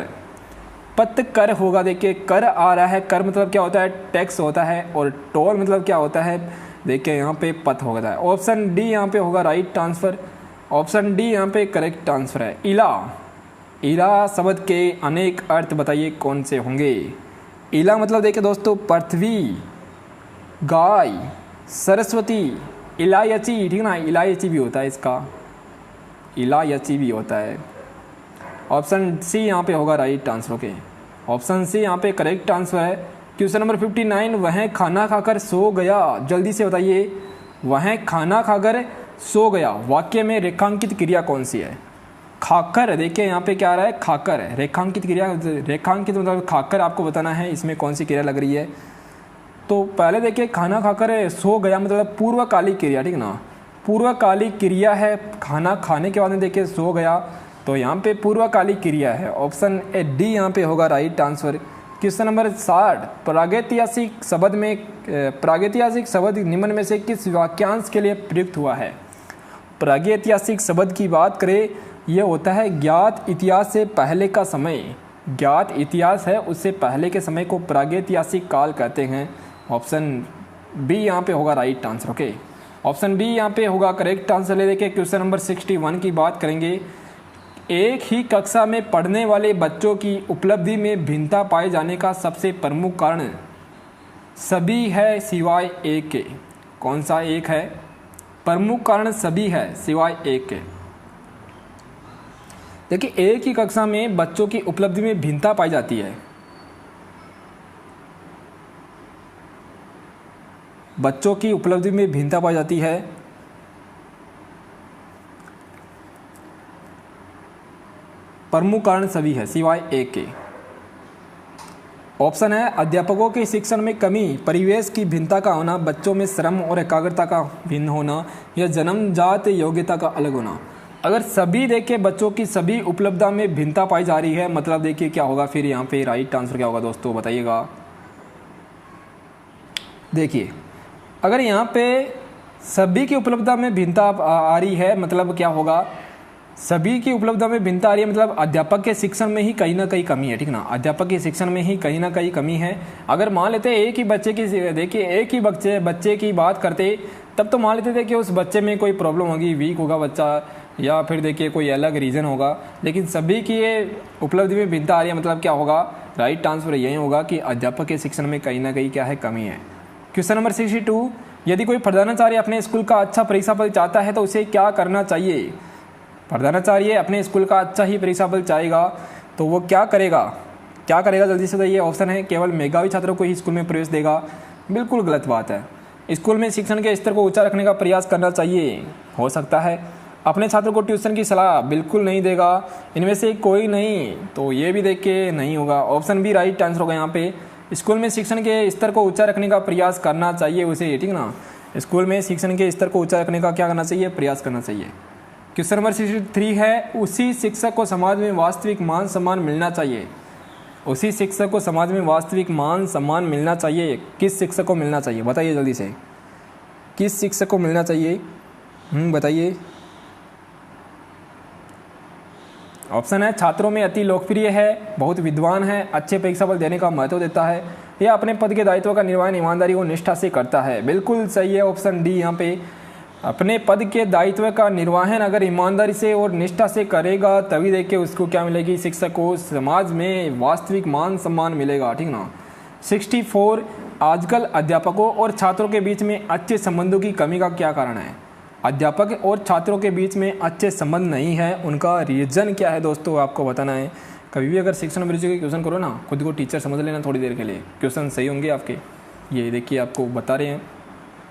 पथकर होगा, देखिए कर आ रहा है, कर मतलब क्या होता है? टैक्स होता है और टोल मतलब क्या होता है? देखिए यहाँ पे पथ होता है। ऑप्शन डी यहाँ पे होगा राइट आंसर, ऑप्शन डी यहाँ पे करेक्ट आंसर है। इला, इला शब्द के अनेक अर्थ बताइए कौन से होंगे? इला मतलब देखिए दोस्तों पृथ्वी, गाय, सरस्वती, इलायची, ठीक ना। इलायची भी होता है इसका, इलायची भी होता है। ऑप्शन सी यहाँ पे होगा right answer. Okay, option C यहाँ पे करेक्ट आंसर है। क्वेश्चन नंबर 59 वह खाना खाकर सो गया, जल्दी से बताइए। वह खाना खाकर सो गया वाक्य में रेखांकित क्रिया कौन सी है? खाकर, देखिए यहाँ पे क्या आ रहा है? खाकर, रेखांकित क्रिया, रेखांकित मतलब खाकर आपको बताना है इसमें कौन सी क्रिया लग रही है। तो पहले देखिए खाना खाकर सो गया मतलब पूर्वकालिक क्रिया, ठीक ना। पूर्वकालिक क्रिया है, खाना खाने के बाद में देखिए सो गया, तो यहाँ पे पूर्वकालिक क्रिया है। ऑप्शन ए डी यहाँ पे होगा राइट आंसर। क्वेश्चन नंबर 60 प्रागैतिहासिक शब्द में, प्रागैतिहासिक शब्द निम्न में से किस वाक्यांश के लिए प्रयुक्त हुआ है? प्रागैतिहासिक शब्द की बात करें, यह होता है ज्ञात इतिहास से पहले का समय। ज्ञात इतिहास है उससे पहले के समय को प्रागैतिहासिक काल कहते हैं। ऑप्शन बी यहाँ पे होगा right answer. Okay, option B यहाँ पे होगा करेक्ट आंसर। ले देखिए क्वेश्चन नंबर 61 की बात करेंगे। एक ही कक्षा में पढ़ने वाले बच्चों की उपलब्धि में भिन्नता पाए जाने का सबसे प्रमुख कारण सभी है सिवाय एक के। कौन सा एक है? प्रमुख कारण सभी है सिवाय एक के। देखिए एक ही कक्षा में बच्चों की उपलब्धि में भिन्नता पाई जाती है। बच्चों की उपलब्धि में भिन्नता पाई जाती है। प्रमुख कारण सभी है सिवाय एक के। ऑप्शन है अध्यापकों के शिक्षण में कमी, परिवेश की भिन्नता का होना, बच्चों में श्रम और एकाग्रता का भिन्न होना, या जन्मजात योग्यता का अलग होना। अगर सभी देखिए बच्चों की सभी उपलब्धता में भिन्नता पाई जा रही है, मतलब देखिए क्या होगा फिर यहाँ पे राइट आंसर क्या होगा दोस्तों बताइएगा। देखिए अगर यहाँ पे सभी की उपलब्धता में भिन्नता आ रही है, मतलब क्या होगा? सभी की उपलब्धता में भिन्नता आ रही है मतलब अध्यापक के शिक्षण में ही कहीं ना कहीं कमी है, ठीक ना। अध्यापक के शिक्षण में ही कहीं ना कहीं कमी है। अगर मान लेते हैं एक ही बच्चे की, देखिए एक ही बच्चे की बात करते, तब तो मान लेते थे कि उस बच्चे में कोई प्रॉब्लम होगी, वीक होगा बच्चा, या फिर देखिए कोई अलग रीज़न होगा। लेकिन सभी की ये उपलब्धि में भिन्नता आ रही है, मतलब क्या होगा? राइट आंसर यही होगा कि अध्यापक के शिक्षण में कहीं ना कहीं क्या है? कमी है। क्वेश्चन नंबर 62 यदि कोई प्रधानाचार्य अपने स्कूल का अच्छा परीक्षा फल चाहता है तो उसे क्या करना चाहिए? प्रधानाचार्य अपने स्कूल का अच्छा ही परीक्षा फल चाहेगा तो वो क्या करेगा जल्दी से बताइए। ऑप्शन है केवल मेधावी छात्रों को ही स्कूल में प्रवेश देगा। बिल्कुल गलत बात है। स्कूल में शिक्षण के स्तर को ऊंचा रखने का प्रयास करना चाहिए, हो सकता है। अपने छात्रों को ट्यूशन की सलाह बिल्कुल नहीं देगा। इनमें से कोई नहीं, तो ये भी देख के नहीं होगा। ऑप्शन बी राइट आंसर होगा यहाँ पे। स्कूल में शिक्षण के स्तर को ऊंचा रखने का प्रयास करना चाहिए उसे, ठीक ना। स्कूल में शिक्षण के स्तर को ऊंचा रखने का क्या करना चाहिए, प्रयास करना चाहिए। क्वेश्चन नंबर 63 है, उसी शिक्षक को समाज में वास्तविक मान सम्मान मिलना चाहिए। उसी शिक्षक को समाज में वास्तविक मान सम्मान मिलना चाहिए। किस शिक्षक को मिलना चाहिए बताइए जल्दी से, किस शिक्षक को मिलना चाहिए, बताइए। ऑप्शन है छात्रों में अति लोकप्रिय है, बहुत विद्वान है, अच्छे परीक्षाफल देने का महत्व देता है, या अपने पद के दायित्व का निर्वहन ईमानदारी और निष्ठा से करता है। बिल्कुल सही है ऑप्शन डी यहाँ पे। अपने पद के दायित्व का निर्वहन अगर ईमानदारी से और निष्ठा से करेगा तभी देखिए उसको क्या मिलेगी, शिक्षक को समाज में वास्तविक मान सम्मान मिलेगा, ठीक ना। 64 आजकल अध्यापकों और छात्रों के बीच में अच्छे संबंधों की कमी का क्या कारण है। अध्यापक और छात्रों के बीच में अच्छे संबंध नहीं है, उनका रीजन क्या है दोस्तों, आपको बताना है। कभी भी अगर शिक्षण अभिरुचि के क्वेश्चन करो ना, खुद को टीचर समझ लेना थोड़ी देर के लिए, क्वेश्चन सही होंगे आपके। ये देखिए आपको बता रहे हैं।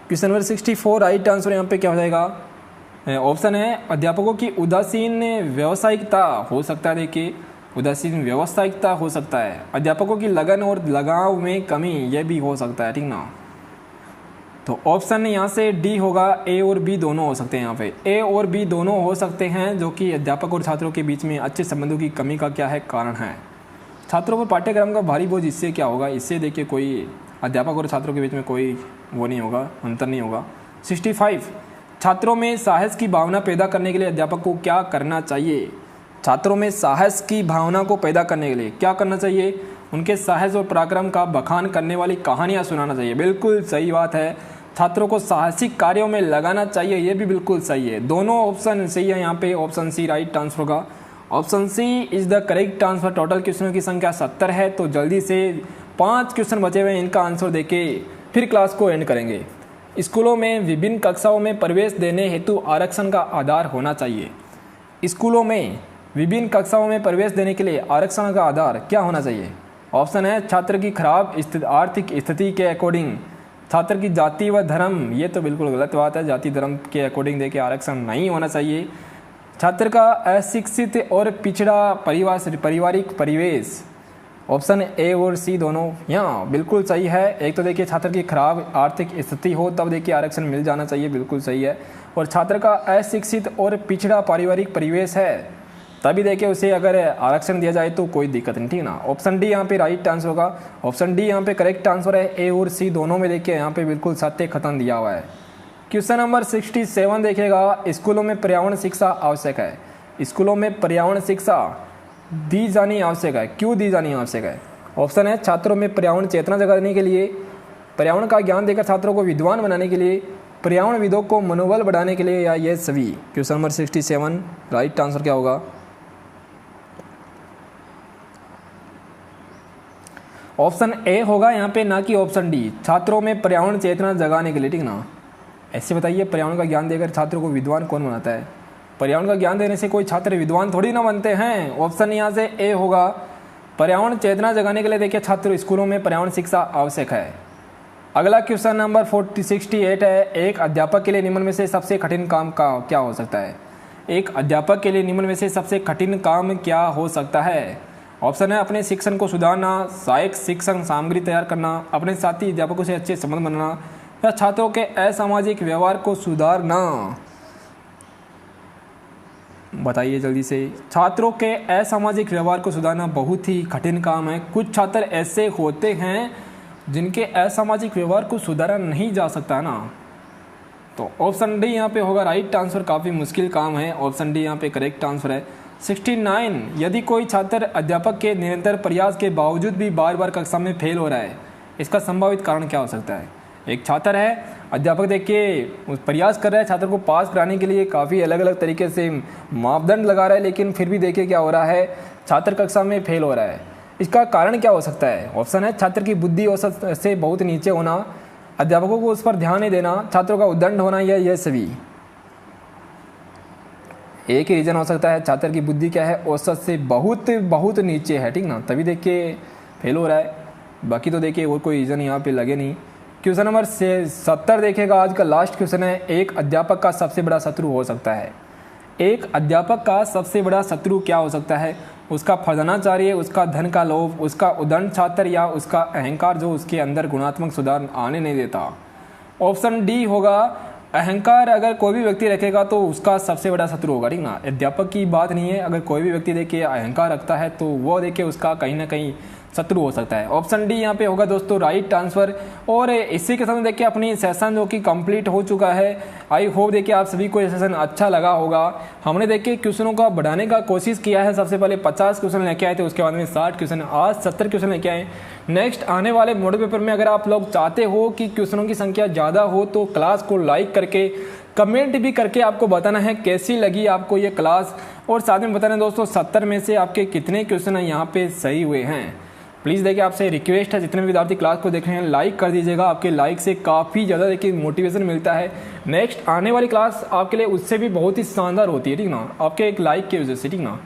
क्वेश्चन नंबर 64 राइट आंसर यहाँ पे क्या हो जाएगा। ऑप्शन है अध्यापकों की उदासीन व्यावसायिकता हो सकता है। देखिए उदासीन व्यावसायिकता हो सकता है। अध्यापकों की लगन और लगाव में कमी, यह भी हो सकता है, ठीक ना। तो ऑप्शन यहाँ से डी होगा। ए और बी दोनों हो सकते हैं। यहाँ पे ए और बी दोनों हो सकते हैं, जो कि अध्यापक और छात्रों के बीच में अच्छे संबंधों की कमी का क्या है, कारण है। छात्रों पर पाठ्यक्रम का भारी बोझ, इससे क्या होगा, इससे देखिए कोई अध्यापक और छात्रों के बीच में कोई वो नहीं होगा, अंतर नहीं होगा। 65 छात्रों में साहस की भावना पैदा करने के लिए अध्यापक को क्या करना चाहिए। छात्रों में साहस की भावना को पैदा करने के लिए क्या करना चाहिए, उनके साहस और पराक्रम का बखान करने वाली कहानियाँ सुनाना चाहिए। बिल्कुल सही बात है। छात्रों को साहसिक कार्यों में लगाना चाहिए, ये भी बिल्कुल सही है। दोनों ऑप्शन सही है यहाँ पे। ऑप्शन सी राइट आंसर होगा। Option C is the correct answer. Total क्वेश्चनों की संख्या 70 है, तो जल्दी से 5 क्वेश्चन बचे हुए हैं, इनका आंसर देके फिर क्लास को एंड करेंगे। स्कूलों में विभिन्न कक्षाओं में प्रवेश देने हेतु आरक्षण का आधार होना चाहिए। स्कूलों में विभिन्न कक्षाओं में प्रवेश देने के लिए आरक्षण का आधार क्या होना चाहिए। ऑप्शन है छात्र की खराब आर्थिक स्थिति के अकॉर्डिंग, छात्र की जाति व धर्म, ये तो बिल्कुल गलत बात है। जाति धर्म के अकॉर्डिंग देके आरक्षण नहीं होना चाहिए। छात्र का अशिक्षित और पिछड़ा पारिवारिक परिवेश। ऑप्शन ए और सी दोनों यहाँ बिल्कुल सही है। एक तो देखिए छात्र की खराब आर्थिक स्थिति हो तब देखिए आरक्षण मिल जाना चाहिए, बिल्कुल सही है। और छात्र का अशिक्षित और पिछड़ा पारिवारिक परिवेश है तभी देखिए उसे अगर आरक्षण दिया जाए तो कोई दिक्कत नहीं, ठीक ना। ऑप्शन डी यहाँ पे राइट आंसर होगा। ऑप्शन डी यहाँ पे करेक्ट आंसर है। ए और सी दोनों में देखिए यहाँ पे बिल्कुल सत्य खत्म दिया हुआ है। क्वेश्चन नंबर 67 देखिएगा, स्कूलों में पर्यावरण शिक्षा आवश्यक है। स्कूलों में पर्यावरण शिक्षा दी जानी आवश्यक है। क्यों दी जानी आवश्यक है। ऑप्शन है छात्रों में पर्यावरण चेतना जगाने के लिए, पर्यावरण का ज्ञान देकर छात्रों को विद्वान बनाने के लिए, पर्यावरणविदों को मनोबल बढ़ाने के लिए, या ये सभी। क्वेश्चन नंबर 67 राइट आंसर क्या होगा। ऑप्शन ए होगा यहाँ पे, ना कि ऑप्शन डी। छात्रों में पर्यावरण चेतना जगाने के लिए, ठीक ना। ऐसे बताइए पर्यावरण का ज्ञान देकर छात्रों को विद्वान कौन बनाता है। पर्यावरण का ज्ञान देने से कोई छात्र विद्वान थोड़ी ना बनते हैं। ऑप्शन यहाँ से ए होगा। पर्यावरण चेतना जगाने के लिए देखिए छात्र स्कूलों में पर्यावरण शिक्षा आवश्यक है। अगला क्वेश्चन नंबर 68 है, एक अध्यापक के लिए निम्न में से सबसे कठिन काम का क्या हो सकता है। एक अध्यापक के लिए निम्न में से सबसे कठिन काम क्या हो सकता है। ऑप्शन है अपने शिक्षण को सुधारना, सहायक शिक्षण सामग्री तैयार करना, अपने साथी अध्यापकों से अच्छे संबंध बनाना, या छात्रों के असामाजिक व्यवहार को सुधारना। बताइए जल्दी से। छात्रों के असामाजिक व्यवहार को सुधारना बहुत ही कठिन काम है। कुछ छात्र ऐसे होते हैं जिनके असामाजिक व्यवहार को सुधारा नहीं जा सकता ना। तो ऑप्शन डी यहाँ पे होगा राइट आंसर। काफ़ी मुश्किल काम है। ऑप्शन डी यहाँ पे करेक्ट आंसर है। 69 यदि कोई छात्र अध्यापक के निरंतर प्रयास के बावजूद भी बार बार कक्षा में फेल हो रहा है, इसका संभावित कारण क्या हो सकता है। एक छात्र है, अध्यापक देख के प्रयास कर रहा है छात्र को पास कराने के लिए, काफ़ी अलग अलग तरीके से मापदंड लगा रहा है, लेकिन फिर भी देखिए क्या हो रहा है, छात्र कक्षा में फेल हो रहा है। इसका कारण क्या हो सकता है। ऑप्शन है छात्र की बुद्धि औसत से बहुत नीचे होना, अध्यापकों को उस पर ध्यान नहीं देना, छात्रों का उद्दंड होना, या ये सभी। एक ही रीज़न हो सकता है, छात्र की बुद्धि क्या है, औसत से बहुत बहुत नीचे है, ठीक ना, तभी देखिए फेल हो रहा है। बाकी तो देखिए और कोई रीज़न यहाँ पे लगे नहीं। क्वेश्चन नंबर 70 देखेगा, आज का लास्ट क्वेश्चन है। एक अध्यापक का सबसे बड़ा शत्रु हो सकता है। एक अध्यापक का सबसे बड़ा शत्रु क्या हो सकता है? उसका प्रधानाचार्य, उसका धन का लोभ, उसका उद्दंड छात्र या उसका अहंकार जो उसके अंदर गुणात्मक सुधार आने नहीं देता। ऑप्शन डी होगा अहंकार। अगर कोई भी व्यक्ति रखेगा तो उसका सबसे बड़ा शत्रु होगा, ठीक ना। अध्यापक की बात नहीं है, अगर कोई भी व्यक्ति देखिए अहंकार रखता है तो वो देखिए उसका कहीं ना कहीं शत्रु हो सकता है। ऑप्शन डी यहाँ पे होगा दोस्तों राइट आंसर। और इसी के साथ देखिए अपनी सेशन जो कि कंप्लीट हो चुका है। आई होप देखिए आप सभी को ये सेशन अच्छा लगा होगा। हमने देखिए क्वेश्चनों का बढ़ाने का कोशिश किया है। सबसे पहले 50 क्वेश्चन लेके आए थे, उसके बाद में 60 क्वेश्चन, आज 70 क्वेश्चन लेके आए। नेक्स्ट आने वाले मॉडल पेपर में अगर आप लोग चाहते हो कि क्वेश्चनों की संख्या ज़्यादा हो तो क्लास को लाइक करके कमेंट भी करके आपको बताना है कैसी लगी आपको ये क्लास, और साथ में बताना दोस्तों 70 में से आपके कितने क्वेश्चन यहाँ पे सही हुए हैं। प्लीज़ देखिए आपसे रिक्वेस्ट है, जितने विद्यार्थी क्लास को देख रहे हैं लाइक कर दीजिएगा। आपके लाइक से काफ़ी ज़्यादा देखिए मोटिवेशन मिलता है। नेक्स्ट आने वाली क्लास आपके लिए उससे भी बहुत ही शानदार होती है, ठीक ना, आपके एक लाइक की वजह से, ठीक ना।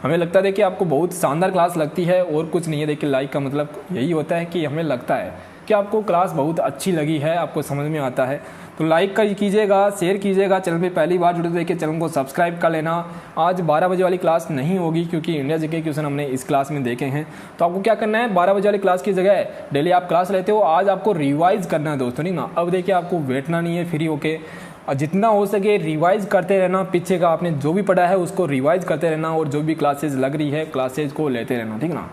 हमें लगता है देखिए आपको बहुत शानदार क्लास लगती है और कुछ नहीं है। देखिए लाइक का मतलब यही होता है कि हमें लगता है कि आपको क्लास बहुत अच्छी लगी है, आपको समझ में आता है। तो लाइक कीजिएगा, शेयर कीजिएगा। चैनल पे पहली बार जुड़े तो देखिए चैनल को सब्सक्राइब कर लेना। आज 12 बजे वाली क्लास नहीं होगी क्योंकि इंडिया जीके क्वेश्चन हमने इस क्लास में देखे हैं। तो आपको क्या करना है, 12 बजे वाली क्लास की जगह डेली आप क्लास लेते हो, आज आपको रिवाइज करना है दोस्तों, नहीं ना। अब देखिए आपको बैठना नहीं है, फ्री होके और जितना हो सके रिवाइज करते रहना। पीछे का आपने जो भी पढ़ा है उसको रिवाइज करते रहना और जो भी क्लासेज लग रही है क्लासेज को लेते रहना, ठीक ना।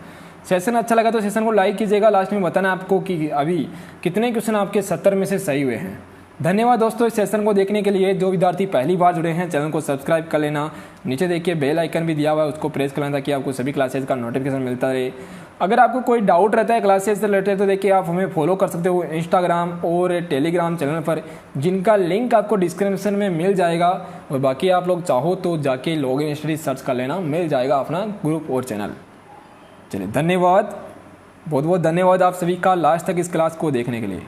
सेशन अच्छा लगा तो सेशन को लाइक कीजिएगा। लास्ट में बताना आपको कि अभी कितने क्वेश्चन आपके 70 में से सही हुए हैं। धन्यवाद दोस्तों इस सेशन को देखने के लिए। जो विद्यार्थी पहली बार जुड़े हैं चैनल को सब्सक्राइब कर लेना। नीचे देखिए बेल आइकन भी दिया हुआ है, उसको प्रेस कर लेना ताकि आपको सभी क्लासेज का नोटिफिकेशन मिलता रहे। अगर आपको कोई डाउट रहता है क्लासेज से रिलेटेड तो देखिए आप हमें फॉलो कर सकते हो इंस्टाग्राम और टेलीग्राम चैनल पर, जिनका लिंक आपको डिस्क्रिप्शन में मिल जाएगा। और बाकी आप लोग चाहो तो जाके लॉगिन स्टडी सर्च कर लेना, मिल जाएगा अपना ग्रुप और चैनल। चलिए धन्यवाद, बहुत बहुत धन्यवाद आप सभी का लास्ट तक इस क्लास को देखने के लिए।